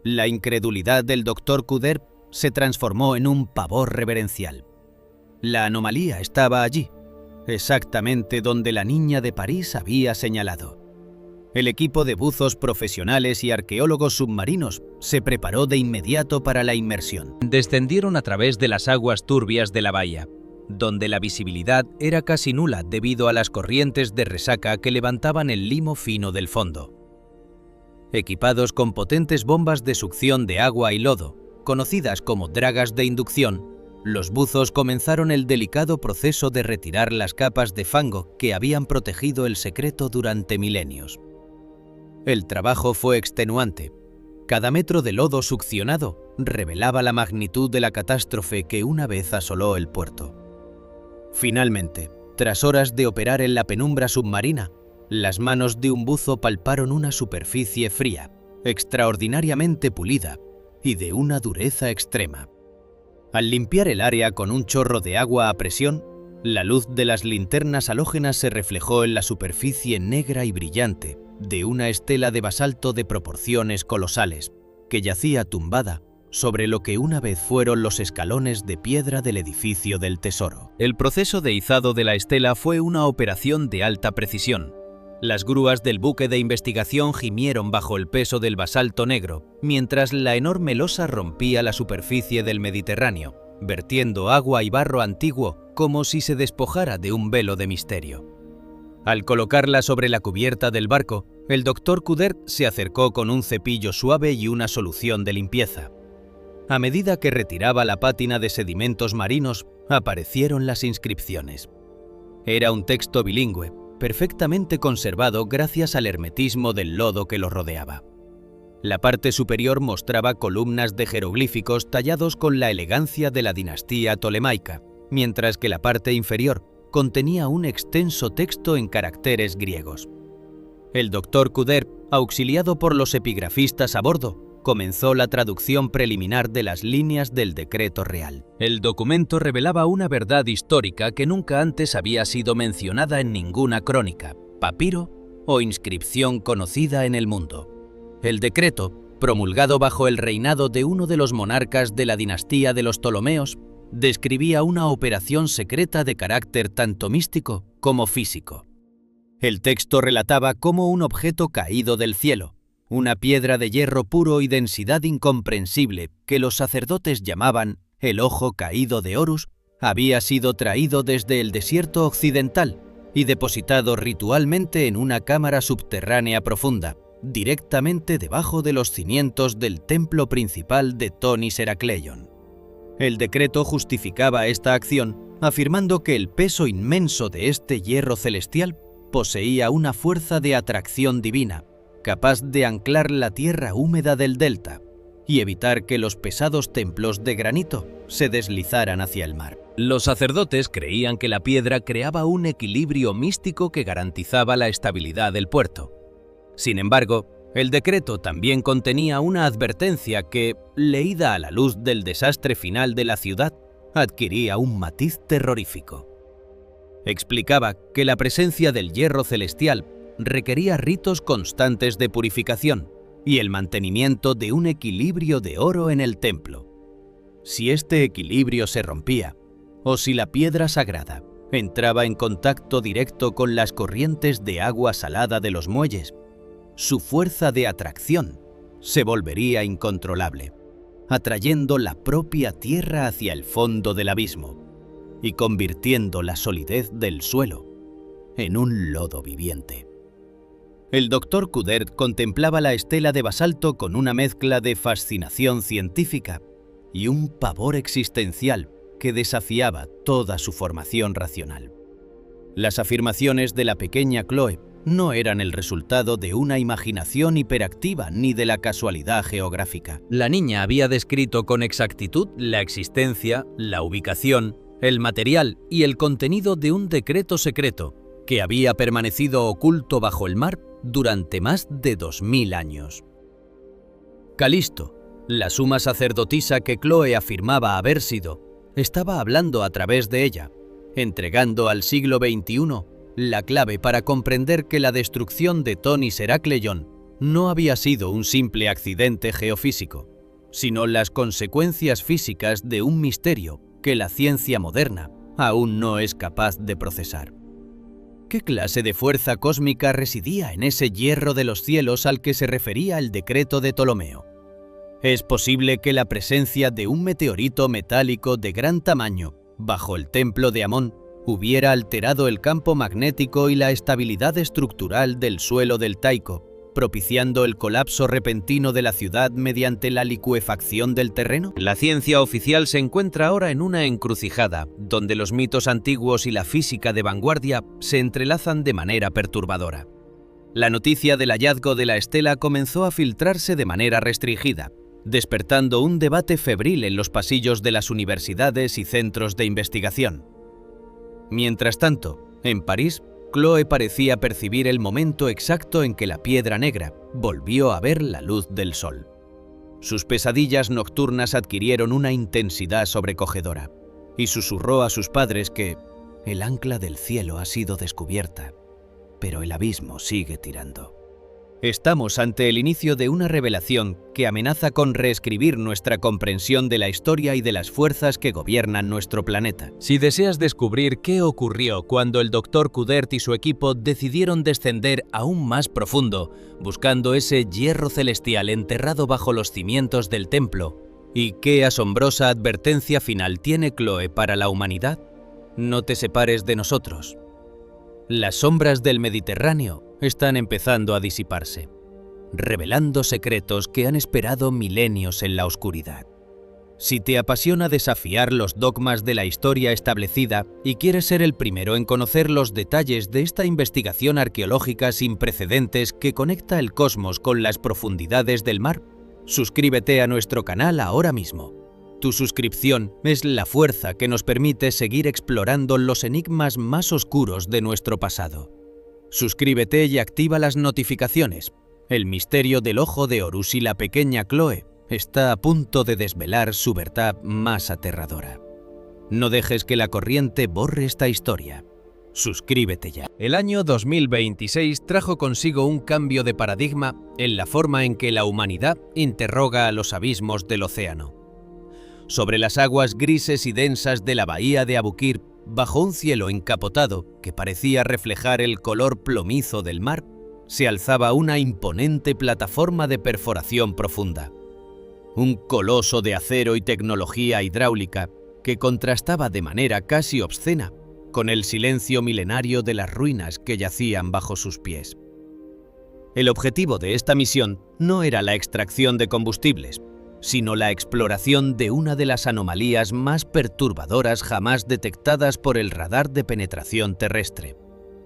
La incredulidad del Dr. Coudert se transformó en un pavor reverencial. La anomalía estaba allí, exactamente donde la niña de París había señalado. El equipo de buzos profesionales y arqueólogos submarinos se preparó de inmediato para la inmersión. Descendieron a través de las aguas turbias de la bahía, donde la visibilidad era casi nula debido a las corrientes de resaca que levantaban el limo fino del fondo. Equipados con potentes bombas de succión de agua y lodo, conocidas como dragas de inducción, los buzos comenzaron el delicado proceso de retirar las capas de fango que habían protegido el secreto durante milenios. El trabajo fue extenuante. Cada metro de lodo succionado revelaba la magnitud de la catástrofe que una vez asoló el puerto. Finalmente, tras horas de operar en la penumbra submarina, las manos de un buzo palparon una superficie fría, extraordinariamente pulida y de una dureza extrema. Al limpiar el área con un chorro de agua a presión, la luz de las linternas halógenas se reflejó en la superficie negra y brillante de una estela de basalto de proporciones colosales, que yacía tumbada sobre lo que una vez fueron los escalones de piedra del edificio del tesoro. El proceso de izado de la estela fue una operación de alta precisión. Las grúas del buque de investigación gimieron bajo el peso del basalto negro, mientras la enorme losa rompía la superficie del Mediterráneo, vertiendo agua y barro antiguo como si se despojara de un velo de misterio. Al colocarla sobre la cubierta del barco, el doctor Coudert se acercó con un cepillo suave y una solución de limpieza. A medida que retiraba la pátina de sedimentos marinos, aparecieron las inscripciones. Era un texto bilingüe, perfectamente conservado gracias al hermetismo del lodo que lo rodeaba. La parte superior mostraba columnas de jeroglíficos tallados con la elegancia de la dinastía tolemaica, mientras que la parte inferior contenía un extenso texto en caracteres griegos. El doctor Coudert, auxiliado por los epigrafistas a bordo, comenzó la traducción preliminar de las líneas del decreto real. El documento revelaba una verdad histórica que nunca antes había sido mencionada en ninguna crónica, papiro o inscripción conocida en el mundo. El decreto, promulgado bajo el reinado de uno de los monarcas de la dinastía de los Ptolomeos, describía una operación secreta de carácter tanto místico como físico. El texto relataba cómo un objeto caído del cielo, una piedra de hierro puro y densidad incomprensible que los sacerdotes llamaban el ojo caído de Horus, había sido traído desde el desierto occidental y depositado ritualmente en una cámara subterránea profunda, directamente debajo de los cimientos del templo principal de Tonis Herakleion. El decreto justificaba esta acción afirmando que el peso inmenso de este hierro celestial poseía una fuerza de atracción divina, capaz de anclar la tierra húmeda del delta y evitar que los pesados templos de granito se deslizaran hacia el mar. Los sacerdotes creían que la piedra creaba un equilibrio místico que garantizaba la estabilidad del puerto. Sin embargo, el decreto también contenía una advertencia que, leída a la luz del desastre final de la ciudad, adquiría un matiz terrorífico. Explicaba que la presencia del hierro celestial requería ritos constantes de purificación y el mantenimiento de un equilibrio de oro en el templo. Si este equilibrio se rompía, o si la piedra sagrada entraba en contacto directo con las corrientes de agua salada de los muelles, su fuerza de atracción se volvería incontrolable, atrayendo la propia tierra hacia el fondo del abismo y convirtiendo la solidez del suelo en un lodo viviente. El doctor Coudert contemplaba la estela de basalto con una mezcla de fascinación científica y un pavor existencial que desafiaba toda su formación racional. Las afirmaciones de la pequeña Chloe no eran el resultado de una imaginación hiperactiva ni de la casualidad geográfica. La niña había descrito con exactitud la existencia, la ubicación, el material y el contenido de un decreto secreto que había permanecido oculto bajo el mar durante más de 2000 años. Calisto, la suma sacerdotisa que Chloe afirmaba haber sido, estaba hablando a través de ella, entregando al siglo XXI la clave para comprender que la destrucción de Tonis Herakleion no había sido un simple accidente geofísico, sino las consecuencias físicas de un misterio que la ciencia moderna aún no es capaz de procesar. ¿Qué clase de fuerza cósmica residía en ese hierro de los cielos al que se refería el decreto de Ptolomeo? ¿Es posible que la presencia de un meteorito metálico de gran tamaño bajo el templo de Amón hubiera alterado el campo magnético y la estabilidad estructural del suelo deltaico, propiciando el colapso repentino de la ciudad mediante la licuefacción del terreno? La ciencia oficial se encuentra ahora en una encrucijada, donde los mitos antiguos y la física de vanguardia se entrelazan de manera perturbadora. La noticia del hallazgo de la estela comenzó a filtrarse de manera restringida, despertando un debate febril en los pasillos de las universidades y centros de investigación. Mientras tanto, en París, Chloe parecía percibir el momento exacto en que la piedra negra volvió a ver la luz del sol. Sus pesadillas nocturnas adquirieron una intensidad sobrecogedora, y susurró a sus padres que el ancla del cielo ha sido descubierta, pero el abismo sigue tirando. Estamos ante el inicio de una revelación que amenaza con reescribir nuestra comprensión de la historia y de las fuerzas que gobiernan nuestro planeta. Si deseas descubrir qué ocurrió cuando el Dr. Coudert y su equipo decidieron descender aún más profundo, buscando ese hierro celestial enterrado bajo los cimientos del templo, y qué asombrosa advertencia final tiene Chloe para la humanidad, no te separes de nosotros. Las sombras del Mediterráneo están empezando a disiparse, revelando secretos que han esperado milenios en la oscuridad. Si te apasiona desafiar los dogmas de la historia establecida y quieres ser el primero en conocer los detalles de esta investigación arqueológica sin precedentes que conecta el cosmos con las profundidades del mar, suscríbete a nuestro canal ahora mismo. Tu suscripción es la fuerza que nos permite seguir explorando los enigmas más oscuros de nuestro pasado. Suscríbete y activa las notificaciones. El misterio del ojo de Horus y la pequeña Chloe está a punto de desvelar su verdad más aterradora. No dejes que la corriente borre esta historia. Suscríbete ya. El año 2026 trajo consigo un cambio de paradigma en la forma en que la humanidad interroga a los abismos del océano. Sobre las aguas grises y densas de la bahía de Abukir, bajo un cielo encapotado que parecía reflejar el color plomizo del mar, se alzaba una imponente plataforma de perforación profunda. Un coloso de acero y tecnología hidráulica que contrastaba de manera casi obscena con el silencio milenario de las ruinas que yacían bajo sus pies. El objetivo de esta misión no era la extracción de combustibles, sino la exploración de una de las anomalías más perturbadoras jamás detectadas por el radar de penetración terrestre: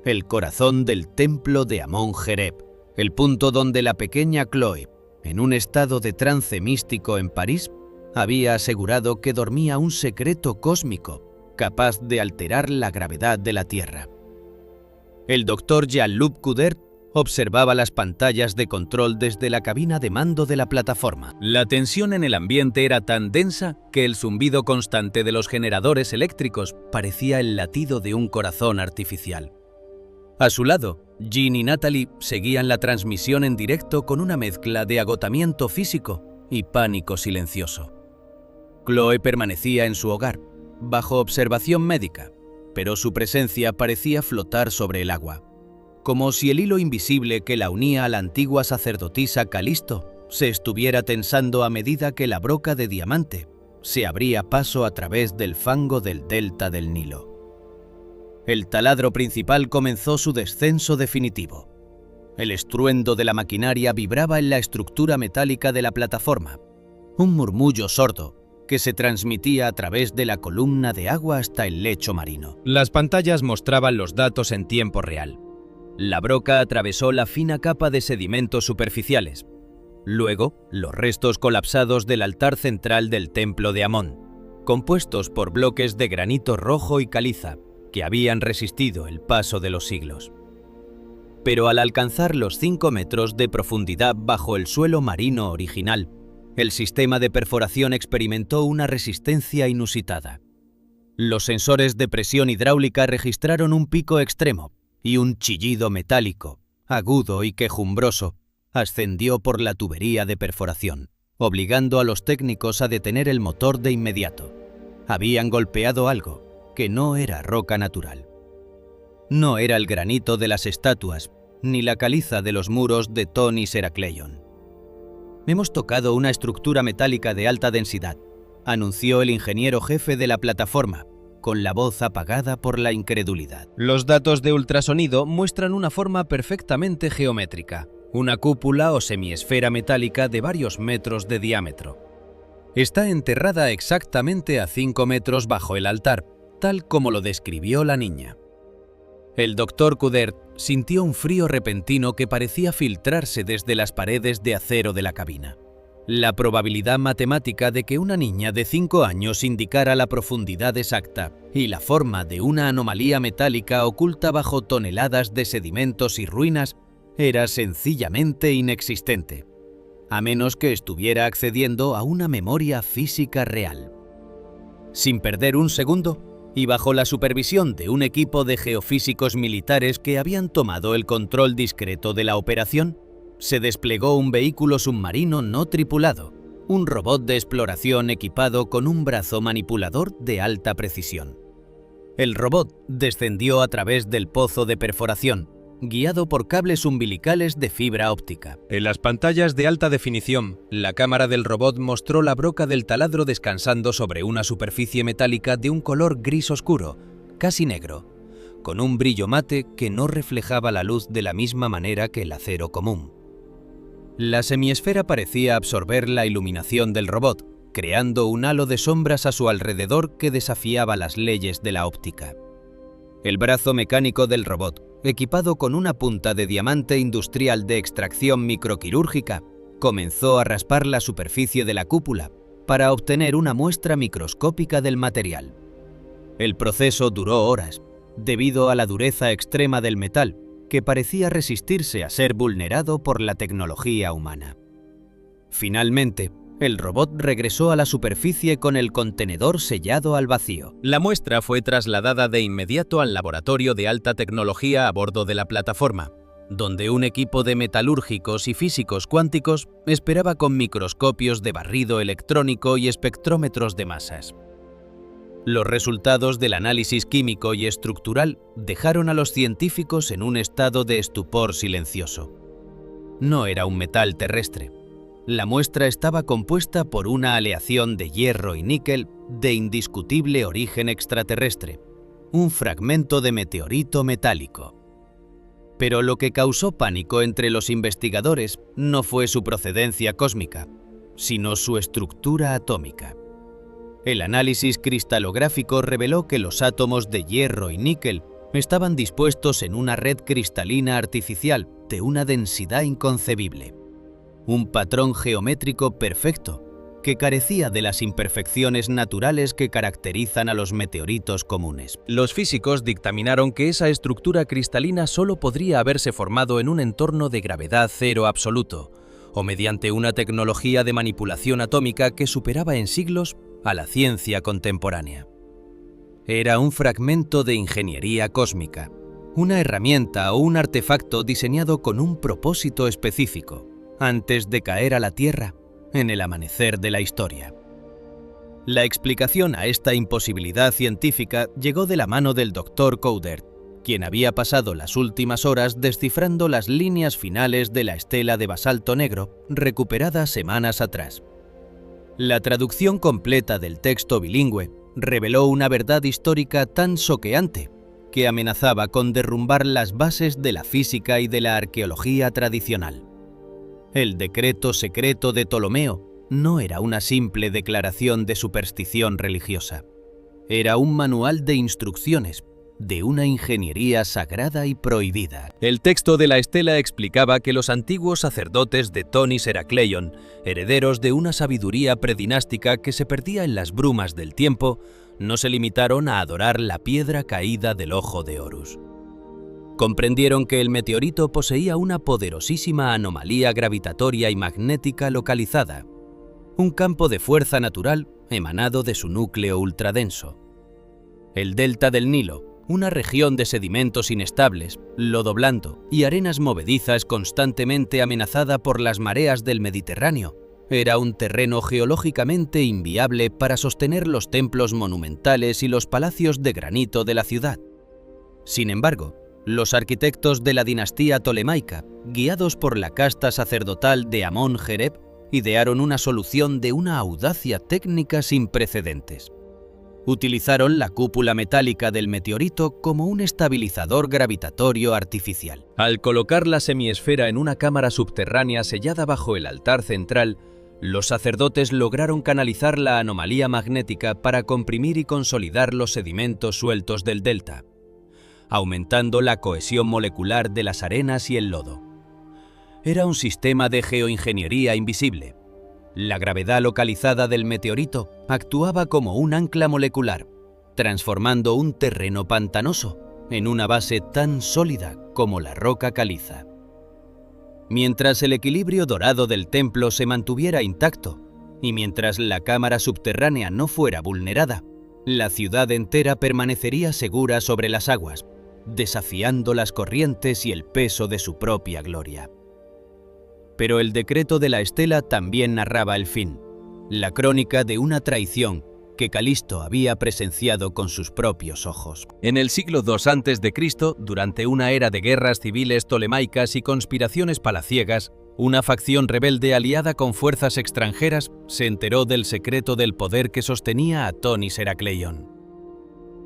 el corazón del templo de Amon-Hereb, el punto donde la pequeña Chloe, en un estado de trance místico en París, había asegurado que dormía un secreto cósmico capaz de alterar la gravedad de la Tierra. El doctor Jean-Luc Coudert observaba las pantallas de control desde la cabina de mando de la plataforma. La tensión en el ambiente era tan densa que el zumbido constante de los generadores eléctricos parecía el latido de un corazón artificial. A su lado, Jean y Natalie seguían la transmisión en directo con una mezcla de agotamiento físico y pánico silencioso. Chloe permanecía en su hogar, bajo observación médica, pero su presencia parecía flotar sobre el agua, como si el hilo invisible que la unía a la antigua sacerdotisa Calisto se estuviera tensando a medida que la broca de diamante se abría paso a través del fango del delta del Nilo. El taladro principal comenzó su descenso definitivo. El estruendo de la maquinaria vibraba en la estructura metálica de la plataforma, un murmullo sordo que se transmitía a través de la columna de agua hasta el lecho marino. Las pantallas mostraban los datos en tiempo real. La broca atravesó la fina capa de sedimentos superficiales. Luego, los restos colapsados del altar central del templo de Amón, compuestos por bloques de granito rojo y caliza, que habían resistido el paso de los siglos. Pero al alcanzar los 5 metros de profundidad bajo el suelo marino original, el sistema de perforación experimentó una resistencia inusitada. Los sensores de presión hidráulica registraron un pico extremo y un chillido metálico, agudo y quejumbroso, ascendió por la tubería de perforación, obligando a los técnicos a detener el motor de inmediato. Habían golpeado algo que no era roca natural. No era el granito de las estatuas, ni la caliza de los muros de Tonis Herakleion. «Hemos tocado una estructura metálica de alta densidad», anunció el ingeniero jefe de la plataforma, con la voz apagada por la incredulidad. Los datos de ultrasonido muestran una forma perfectamente geométrica, una cúpula o semiesfera metálica de varios metros de diámetro. Está enterrada exactamente a 5 metros bajo el altar, tal como lo describió la niña. El doctor Coudert sintió un frío repentino que parecía filtrarse desde las paredes de acero de la cabina. La probabilidad matemática de que una niña de 5 años indicara la profundidad exacta y la forma de una anomalía metálica oculta bajo toneladas de sedimentos y ruinas era sencillamente inexistente, a menos que estuviera accediendo a una memoria física real. Sin perder un segundo, y bajo la supervisión de un equipo de geofísicos militares que habían tomado el control discreto de la operación, se desplegó un vehículo submarino no tripulado, un robot de exploración equipado con un brazo manipulador de alta precisión. El robot descendió a través del pozo de perforación, guiado por cables umbilicales de fibra óptica. En las pantallas de alta definición, la cámara del robot mostró la broca del taladro descansando sobre una superficie metálica de un color gris oscuro, casi negro, con un brillo mate que no reflejaba la luz de la misma manera que el acero común. La semiesfera parecía absorber la iluminación del robot, creando un halo de sombras a su alrededor que desafiaba las leyes de la óptica. El brazo mecánico del robot, equipado con una punta de diamante industrial de extracción microquirúrgica, comenzó a raspar la superficie de la cúpula para obtener una muestra microscópica del material. El proceso duró horas, debido a la dureza extrema del metal, que parecía resistirse a ser vulnerado por la tecnología humana. Finalmente, el robot regresó a la superficie con el contenedor sellado al vacío. La muestra fue trasladada de inmediato al laboratorio de alta tecnología a bordo de la plataforma, donde un equipo de metalúrgicos y físicos cuánticos esperaba con microscopios de barrido electrónico y espectrómetros de masas. Los resultados del análisis químico y estructural dejaron a los científicos en un estado de estupor silencioso. No era un metal terrestre. La muestra estaba compuesta por una aleación de hierro y níquel de indiscutible origen extraterrestre, un fragmento de meteorito metálico. Pero lo que causó pánico entre los investigadores no fue su procedencia cósmica, sino su estructura atómica. El análisis cristalográfico reveló que los átomos de hierro y níquel estaban dispuestos en una red cristalina artificial de una densidad inconcebible. Un patrón geométrico perfecto que carecía de las imperfecciones naturales que caracterizan a los meteoritos comunes. Los físicos dictaminaron que esa estructura cristalina solo podría haberse formado en un entorno de gravedad cero absoluto, o mediante una tecnología de manipulación atómica que superaba en siglos a la ciencia contemporánea. Era un fragmento de ingeniería cósmica, una herramienta o un artefacto diseñado con un propósito específico, antes de caer a la Tierra en el amanecer de la historia. La explicación a esta imposibilidad científica llegó de la mano del Dr. Coudert, quien había pasado las últimas horas descifrando las líneas finales de la estela de basalto negro recuperada semanas atrás. La traducción completa del texto bilingüe reveló una verdad histórica tan choqueante que amenazaba con derrumbar las bases de la física y de la arqueología tradicional. El decreto secreto de Ptolomeo no era una simple declaración de superstición religiosa. Era un manual de instrucciones de una ingeniería sagrada y prohibida. El texto de la estela explicaba que los antiguos sacerdotes de Tonis Heracleion, herederos de una sabiduría predinástica que se perdía en las brumas del tiempo, no se limitaron a adorar la piedra caída del ojo de Horus. Comprendieron que el meteorito poseía una poderosísima anomalía gravitatoria y magnética localizada, un campo de fuerza natural emanado de su núcleo ultradenso. El delta del Nilo, una región de sedimentos inestables, lodo blando y arenas movedizas constantemente amenazada por las mareas del Mediterráneo, era un terreno geológicamente inviable para sostener los templos monumentales y los palacios de granito de la ciudad. Sin embargo, los arquitectos de la dinastía tolemaica, guiados por la casta sacerdotal de Amón-Jereb, idearon una solución de una audacia técnica sin precedentes. Utilizaron la cúpula metálica del meteorito como un estabilizador gravitatorio artificial. Al colocar la semiesfera en una cámara subterránea sellada bajo el altar central, los sacerdotes lograron canalizar la anomalía magnética para comprimir y consolidar los sedimentos sueltos del delta, aumentando la cohesión molecular de las arenas y el lodo. Era un sistema de geoingeniería invisible. La gravedad localizada del meteorito actuaba como un ancla molecular, transformando un terreno pantanoso en una base tan sólida como la roca caliza. Mientras el equilibrio dorado del templo se mantuviera intacto y mientras la cámara subterránea no fuera vulnerada, la ciudad entera permanecería segura sobre las aguas, desafiando las corrientes y el peso de su propia gloria. Pero el decreto de la estela también narraba el fin, la crónica de una traición que Calisto había presenciado con sus propios ojos. En el siglo II a.C., durante una era de guerras civiles tolemaicas y conspiraciones palaciegas, una facción rebelde aliada con fuerzas extranjeras se enteró del secreto del poder que sostenía a Tonis Heracleion.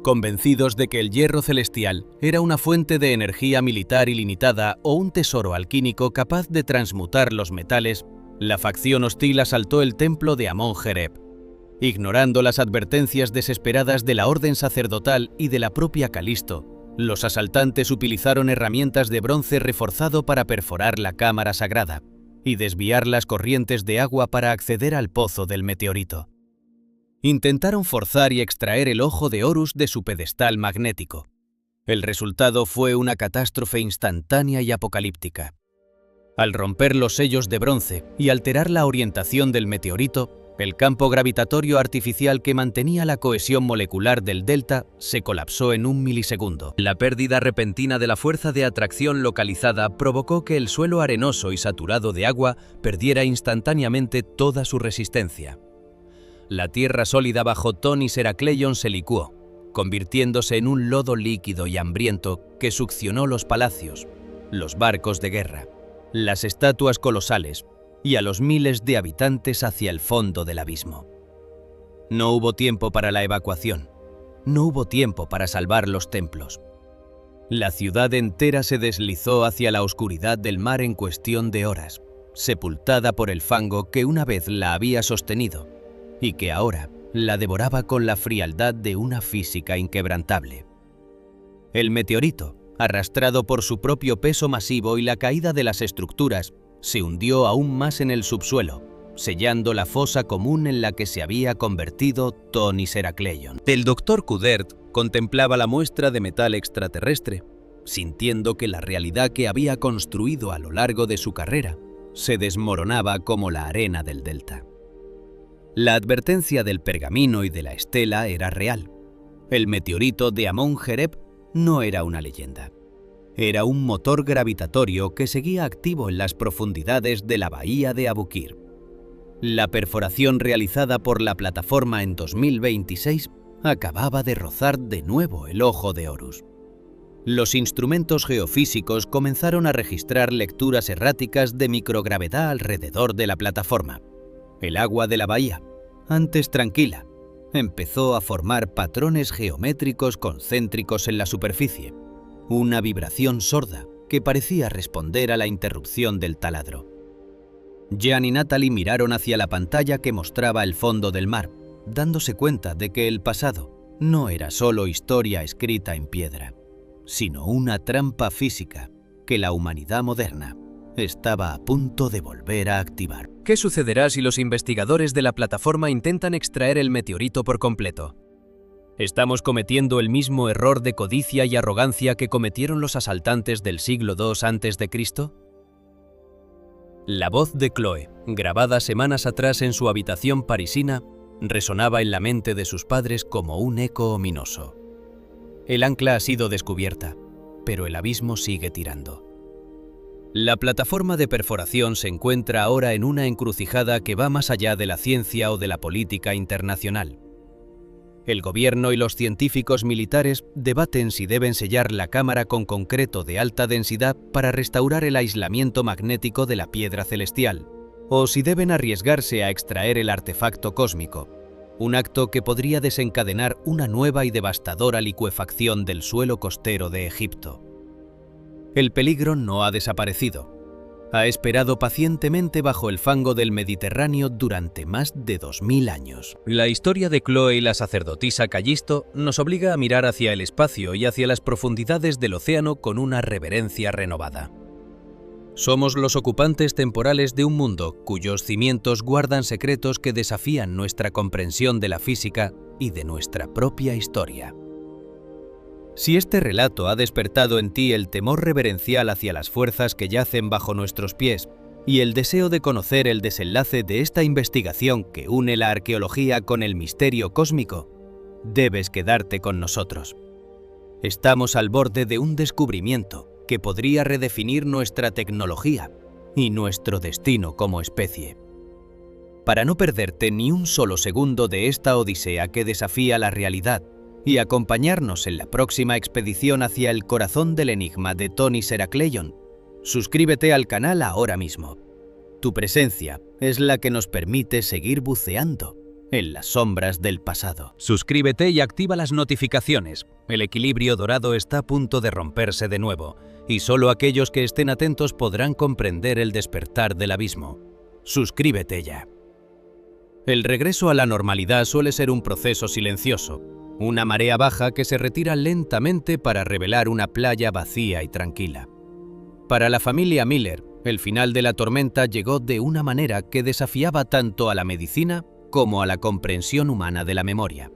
Convencidos de que el hierro celestial era una fuente de energía militar ilimitada o un tesoro alquímico capaz de transmutar los metales, la facción hostil asaltó el templo de Amon-Jereb. Ignorando las advertencias desesperadas de la orden sacerdotal y de la propia Calisto, los asaltantes utilizaron herramientas de bronce reforzado para perforar la cámara sagrada y desviar las corrientes de agua para acceder al pozo del meteorito. Intentaron forzar y extraer el ojo de Horus de su pedestal magnético. El resultado fue una catástrofe instantánea y apocalíptica. Al romper los sellos de bronce y alterar la orientación del meteorito, el campo gravitatorio artificial que mantenía la cohesión molecular del delta se colapsó en un milisegundo. La pérdida repentina de la fuerza de atracción localizada provocó que el suelo arenoso y saturado de agua perdiera instantáneamente toda su resistencia. La tierra sólida bajo Tonis Herakleion se licuó, convirtiéndose en un lodo líquido y hambriento que succionó los palacios, los barcos de guerra, las estatuas colosales y a los miles de habitantes hacia el fondo del abismo. No hubo tiempo para la evacuación, no hubo tiempo para salvar los templos. La ciudad entera se deslizó hacia la oscuridad del mar en cuestión de horas, sepultada por el fango que una vez la había sostenido y que ahora la devoraba con la frialdad de una física inquebrantable. El meteorito, arrastrado por su propio peso masivo y la caída de las estructuras, se hundió aún más en el subsuelo, sellando la fosa común en la que se había convertido Tonis Herakleion. El Dr. Kudert contemplaba la muestra de metal extraterrestre, sintiendo que la realidad que había construido a lo largo de su carrera se desmoronaba como la arena del delta. La advertencia del pergamino y de la estela era real. El meteorito de Amon-Jereb no era una leyenda. Era un motor gravitatorio que seguía activo en las profundidades de la bahía de Abukir. La perforación realizada por la plataforma en 2026 acababa de rozar de nuevo el ojo de Horus. Los instrumentos geofísicos comenzaron a registrar lecturas erráticas de microgravedad alrededor de la plataforma. El agua de la bahía, antes tranquila, empezó a formar patrones geométricos concéntricos en la superficie, una vibración sorda que parecía responder a la interrupción del taladro. Jean y Natalie miraron hacia la pantalla que mostraba el fondo del mar, dándose cuenta de que el pasado no era solo historia escrita en piedra, sino una trampa física que la humanidad moderna estaba a punto de volver a activar. ¿Qué sucederá si los investigadores de la plataforma intentan extraer el meteorito por completo? ¿Estamos cometiendo el mismo error de codicia y arrogancia que cometieron los asaltantes del siglo II a.C.? La voz de Chloe, grabada semanas atrás en su habitación parisina, resonaba en la mente de sus padres como un eco ominoso. El ancla ha sido descubierta, pero el abismo sigue tirando. La plataforma de perforación se encuentra ahora en una encrucijada que va más allá de la ciencia o de la política internacional. El gobierno y los científicos militares debaten si deben sellar la cámara con concreto de alta densidad para restaurar el aislamiento magnético de la piedra celestial, o si deben arriesgarse a extraer el artefacto cósmico, un acto que podría desencadenar una nueva y devastadora licuefacción del suelo costero de Egipto. El peligro no ha desaparecido. Ha esperado pacientemente bajo el fango del Mediterráneo durante más de 2000 años. La historia de Chloe y la sacerdotisa Callisto nos obliga a mirar hacia el espacio y hacia las profundidades del océano con una reverencia renovada. Somos los ocupantes temporales de un mundo cuyos cimientos guardan secretos que desafían nuestra comprensión de la física y de nuestra propia historia. Si este relato ha despertado en ti el temor reverencial hacia las fuerzas que yacen bajo nuestros pies y el deseo de conocer el desenlace de esta investigación que une la arqueología con el misterio cósmico, debes quedarte con nosotros. Estamos al borde de un descubrimiento que podría redefinir nuestra tecnología y nuestro destino como especie. Para no perderte ni un solo segundo de esta odisea que desafía la realidad y acompañarnos en la próxima expedición hacia el corazón del enigma de Tonis Herakleion, suscríbete al canal ahora mismo. Tu presencia es la que nos permite seguir buceando en las sombras del pasado. Suscríbete y activa las notificaciones. El equilibrio dorado está a punto de romperse de nuevo, y solo aquellos que estén atentos podrán comprender el despertar del abismo. Suscríbete ya. El regreso a la normalidad suele ser un proceso silencioso, una marea baja que se retira lentamente para revelar una playa vacía y tranquila. Para la familia Miller, el final de la tormenta llegó de una manera que desafiaba tanto a la medicina como a la comprensión humana de la memoria.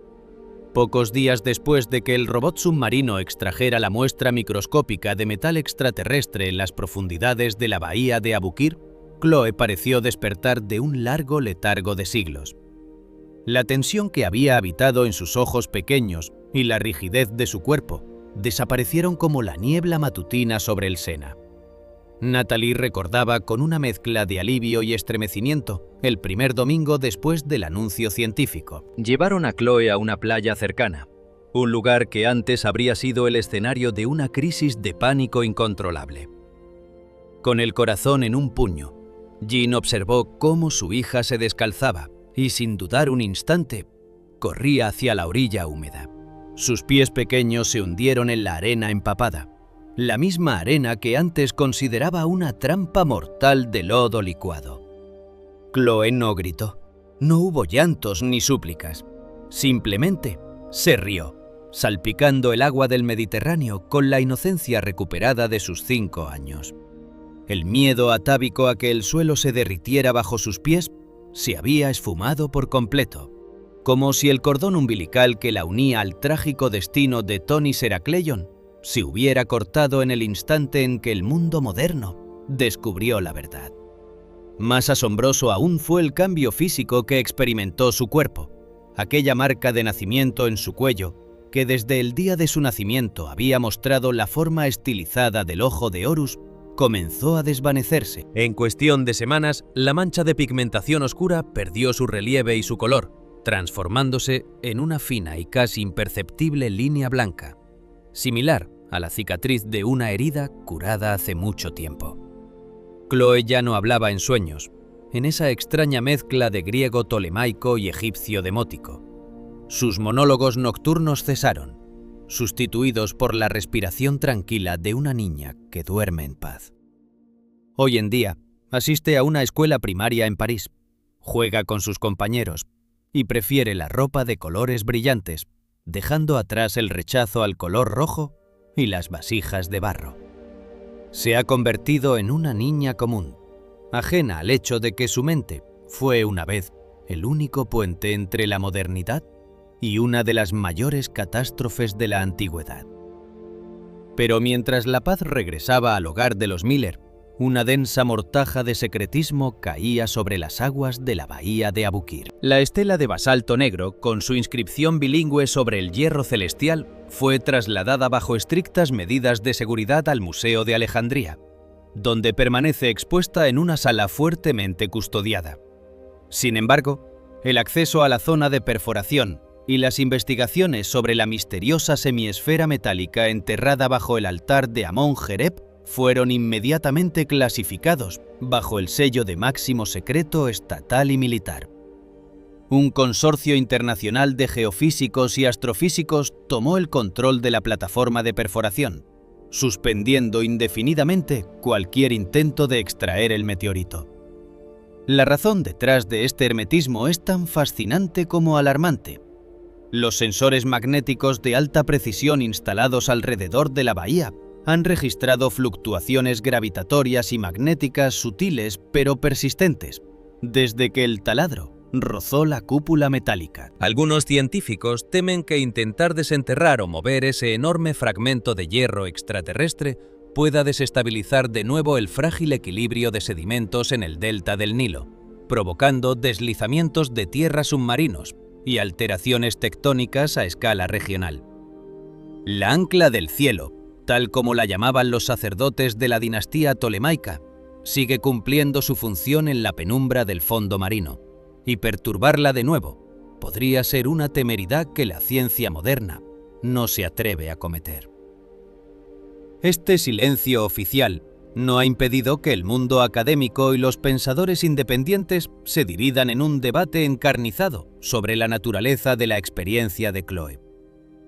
Pocos días después de que el robot submarino extrajera la muestra microscópica de metal extraterrestre en las profundidades de la bahía de Abukir, Chloe pareció despertar de un largo letargo de siglos. La tensión que había habitado en sus ojos pequeños y la rigidez de su cuerpo desaparecieron como la niebla matutina sobre el Sena. Natalie recordaba con una mezcla de alivio y estremecimiento el primer domingo después del anuncio científico. Llevaron a Chloe a una playa cercana, un lugar que antes habría sido el escenario de una crisis de pánico incontrolable. Con el corazón en un puño, Jean observó cómo su hija se descalzaba y, sin dudar un instante, corría hacia la orilla húmeda. Sus pies pequeños se hundieron en la arena empapada, la misma arena que antes consideraba una trampa mortal de lodo licuado. Chloe no gritó, no hubo llantos ni súplicas, simplemente se rió, salpicando el agua del Mediterráneo con la inocencia recuperada de sus 5 años. El miedo atávico a que el suelo se derritiera bajo sus pies se había esfumado por completo, como si el cordón umbilical que la unía al trágico destino de Tony Seracleyon se hubiera cortado en el instante en que el mundo moderno descubrió la verdad. Más asombroso aún fue el cambio físico que experimentó su cuerpo, aquella marca de nacimiento en su cuello que desde el día de su nacimiento había mostrado la forma estilizada del ojo de Horus, comenzó a desvanecerse. En cuestión de semanas, la mancha de pigmentación oscura perdió su relieve y su color, transformándose en una fina y casi imperceptible línea blanca, similar a la cicatriz de una herida curada hace mucho tiempo. Chloe ya no hablaba en sueños, en esa extraña mezcla de griego tolemaico y egipcio demótico. Sus monólogos nocturnos cesaron, sustituidos por la respiración tranquila de una niña que duerme en paz. Hoy en día, asiste a una escuela primaria en París, juega con sus compañeros y prefiere la ropa de colores brillantes, dejando atrás el rechazo al color rojo y las vasijas de barro. Se ha convertido en una niña común, ajena al hecho de que su mente fue una vez el único puente entre la modernidad y una de las mayores catástrofes de la antigüedad. Pero mientras la paz regresaba al hogar de los Miller, una densa mortaja de secretismo caía sobre las aguas de la bahía de Abukir. La estela de basalto negro, con su inscripción bilingüe sobre el hierro celestial, fue trasladada bajo estrictas medidas de seguridad al Museo de Alejandría, donde permanece expuesta en una sala fuertemente custodiada. Sin embargo, el acceso a la zona de perforación y las investigaciones sobre la misteriosa semiesfera metálica enterrada bajo el altar de Amon-Jereb fueron inmediatamente clasificados bajo el sello de máximo secreto estatal y militar. Un consorcio internacional de geofísicos y astrofísicos tomó el control de la plataforma de perforación, suspendiendo indefinidamente cualquier intento de extraer el meteorito. La razón detrás de este hermetismo es tan fascinante como alarmante. Los sensores magnéticos de alta precisión instalados alrededor de la bahía han registrado fluctuaciones gravitatorias y magnéticas sutiles pero persistentes, desde que el taladro rozó la cúpula metálica. Algunos científicos temen que intentar desenterrar o mover ese enorme fragmento de hierro extraterrestre pueda desestabilizar de nuevo el frágil equilibrio de sedimentos en el delta del Nilo, provocando deslizamientos de tierra submarinos y alteraciones tectónicas a escala regional. La ancla del cielo, tal como la llamaban los sacerdotes de la dinastía tolemaica, sigue cumpliendo su función en la penumbra del fondo marino, y perturbarla de nuevo podría ser una temeridad que la ciencia moderna no se atreve a cometer. Este silencio oficial no ha impedido que el mundo académico y los pensadores independientes se diridan en un debate encarnizado sobre la naturaleza de la experiencia de Chloe.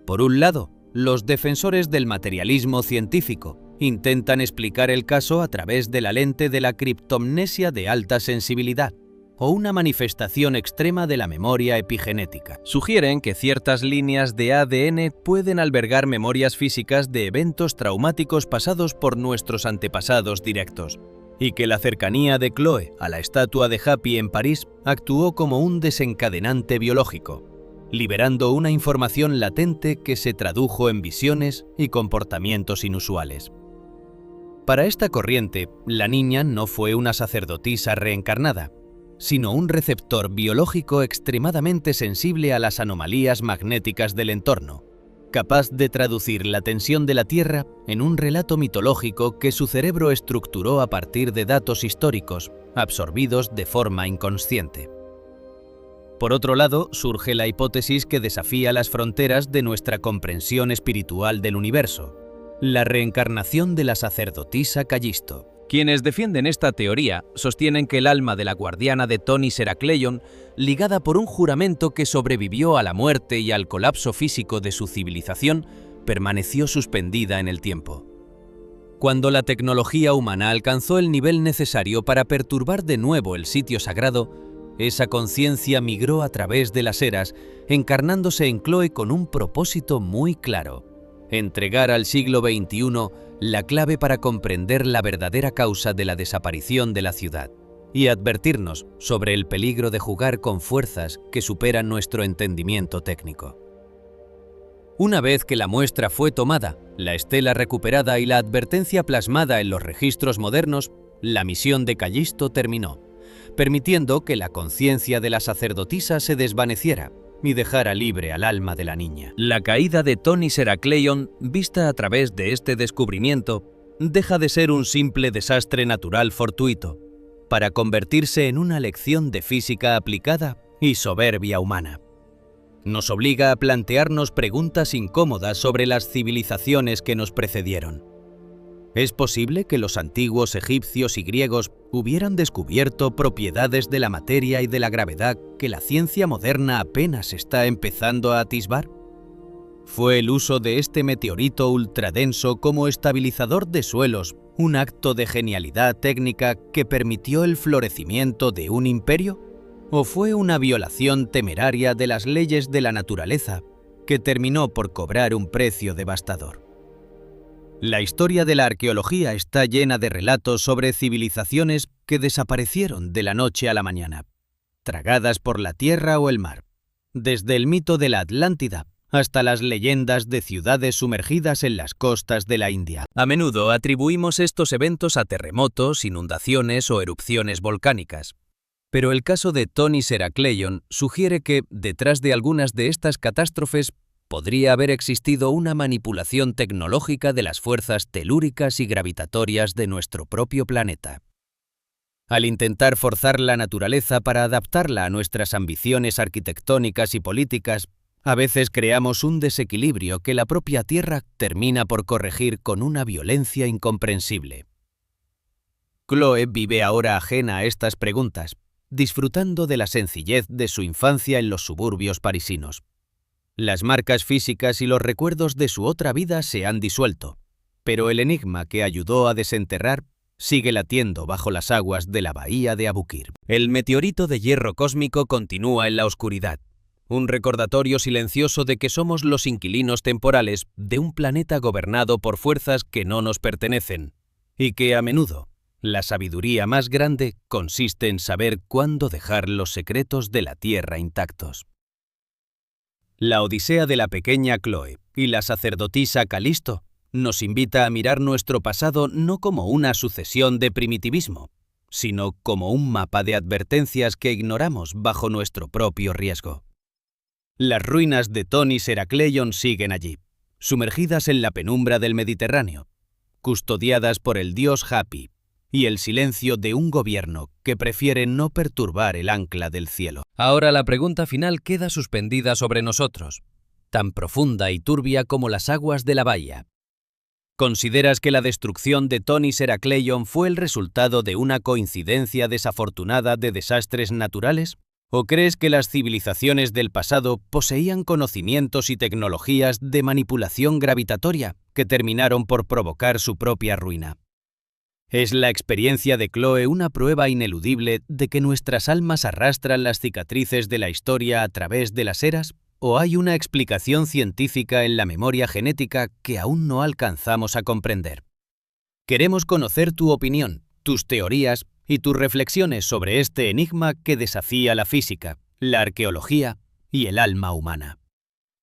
Por un lado, los defensores del materialismo científico intentan explicar el caso a través de la lente de la criptomnesia de alta sensibilidad, o una manifestación extrema de la memoria epigenética. Sugieren que ciertas líneas de ADN pueden albergar memorias físicas de eventos traumáticos pasados por nuestros antepasados directos, y que la cercanía de Chloe a la estatua de Happy en París actuó como un desencadenante biológico, liberando una información latente que se tradujo en visiones y comportamientos inusuales. Para esta corriente, la niña no fue una sacerdotisa reencarnada, sino un receptor biológico extremadamente sensible a las anomalías magnéticas del entorno, capaz de traducir la tensión de la Tierra en un relato mitológico que su cerebro estructuró a partir de datos históricos, absorbidos de forma inconsciente. Por otro lado, surge la hipótesis que desafía las fronteras de nuestra comprensión espiritual del universo: la reencarnación de la sacerdotisa Callisto. Quienes defienden esta teoría sostienen que el alma de la guardiana de Thonis Herakleion, ligada por un juramento que sobrevivió a la muerte y al colapso físico de su civilización, permaneció suspendida en el tiempo. Cuando la tecnología humana alcanzó el nivel necesario para perturbar de nuevo el sitio sagrado, esa conciencia migró a través de las eras, encarnándose en Chloe con un propósito muy claro: entregar al siglo XXI la clave para comprender la verdadera causa de la desaparición de la ciudad y advertirnos sobre el peligro de jugar con fuerzas que superan nuestro entendimiento técnico. Una vez que la muestra fue tomada, la estela recuperada y la advertencia plasmada en los registros modernos, la misión de Callisto terminó, permitiendo que la conciencia de la sacerdotisa se desvaneciera y dejara libre al alma de la niña. La caída de Thonis Herakleion, vista a través de este descubrimiento, deja de ser un simple desastre natural fortuito, para convertirse en una lección de física aplicada y soberbia humana. Nos obliga a plantearnos preguntas incómodas sobre las civilizaciones que nos precedieron. ¿Es posible que los antiguos egipcios y griegos hubieran descubierto propiedades de la materia y de la gravedad que la ciencia moderna apenas está empezando a atisbar? ¿Fue el uso de este meteorito ultradenso como estabilizador de suelos un acto de genialidad técnica que permitió el florecimiento de un imperio? ¿O fue una violación temeraria de las leyes de la naturaleza que terminó por cobrar un precio devastador? La historia de la arqueología está llena de relatos sobre civilizaciones que desaparecieron de la noche a la mañana, tragadas por la tierra o el mar, desde el mito de la Atlántida hasta las leyendas de ciudades sumergidas en las costas de la India. A menudo atribuimos estos eventos a terremotos, inundaciones o erupciones volcánicas. Pero el caso de Thonis Herakleion sugiere que, detrás de algunas de estas catástrofes, podría haber existido una manipulación tecnológica de las fuerzas telúricas y gravitatorias de nuestro propio planeta. Al intentar forzar la naturaleza para adaptarla a nuestras ambiciones arquitectónicas y políticas, a veces creamos un desequilibrio que la propia Tierra termina por corregir con una violencia incomprensible. Chloe vive ahora ajena a estas preguntas, disfrutando de la sencillez de su infancia en los suburbios parisinos. Las marcas físicas y los recuerdos de su otra vida se han disuelto, pero el enigma que ayudó a desenterrar sigue latiendo bajo las aguas de la bahía de Abukir. El meteorito de hierro cósmico continúa en la oscuridad, un recordatorio silencioso de que somos los inquilinos temporales de un planeta gobernado por fuerzas que no nos pertenecen, y que a menudo la sabiduría más grande consiste en saber cuándo dejar los secretos de la Tierra intactos. La odisea de la pequeña Chloe y la sacerdotisa Callisto nos invita a mirar nuestro pasado no como una sucesión de primitivismo, sino como un mapa de advertencias que ignoramos bajo nuestro propio riesgo. Las ruinas de Thonis Herakleion siguen allí, sumergidas en la penumbra del Mediterráneo, custodiadas por el dios Hapi y el silencio de un gobierno que prefiere no perturbar el ancla del cielo. Ahora la pregunta final queda suspendida sobre nosotros, tan profunda y turbia como las aguas de la bahía. ¿Consideras que la destrucción de Thonis Heracleion fue el resultado de una coincidencia desafortunada de desastres naturales? ¿O crees que las civilizaciones del pasado poseían conocimientos y tecnologías de manipulación gravitatoria que terminaron por provocar su propia ruina? ¿Es la experiencia de Chloe una prueba ineludible de que nuestras almas arrastran las cicatrices de la historia a través de las eras? ¿O hay una explicación científica en la memoria genética que aún no alcanzamos a comprender? Queremos conocer tu opinión, tus teorías y tus reflexiones sobre este enigma que desafía la física, la arqueología y el alma humana.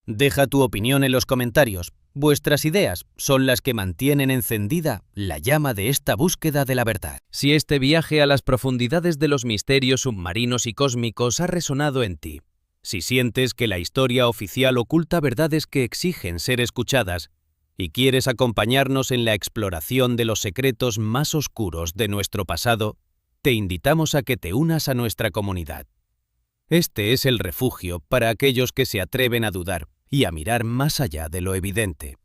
Deja tu opinión en los comentarios. Vuestras ideas son las que mantienen encendida la llama de esta búsqueda de la verdad. Si este viaje a las profundidades de los misterios submarinos y cósmicos ha resonado en ti, si sientes que la historia oficial oculta verdades que exigen ser escuchadas y quieres acompañarnos en la exploración de los secretos más oscuros de nuestro pasado, te invitamos a que te unas a nuestra comunidad. Este es el refugio para aquellos que se atreven a dudar y a mirar más allá de lo evidente.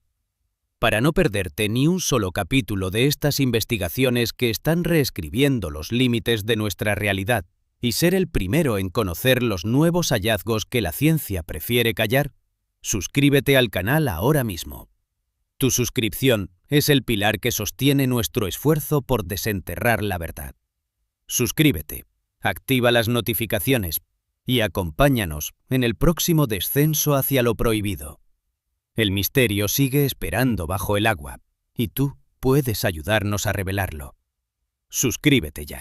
Para no perderte ni un solo capítulo de estas investigaciones que están reescribiendo los límites de nuestra realidad, y ser el primero en conocer los nuevos hallazgos que la ciencia prefiere callar, suscríbete al canal ahora mismo. Tu suscripción es el pilar que sostiene nuestro esfuerzo por desenterrar la verdad. Suscríbete, activa las notificaciones y acompáñanos en el próximo descenso hacia lo prohibido. El misterio sigue esperando bajo el agua y tú puedes ayudarnos a revelarlo. Suscríbete ya.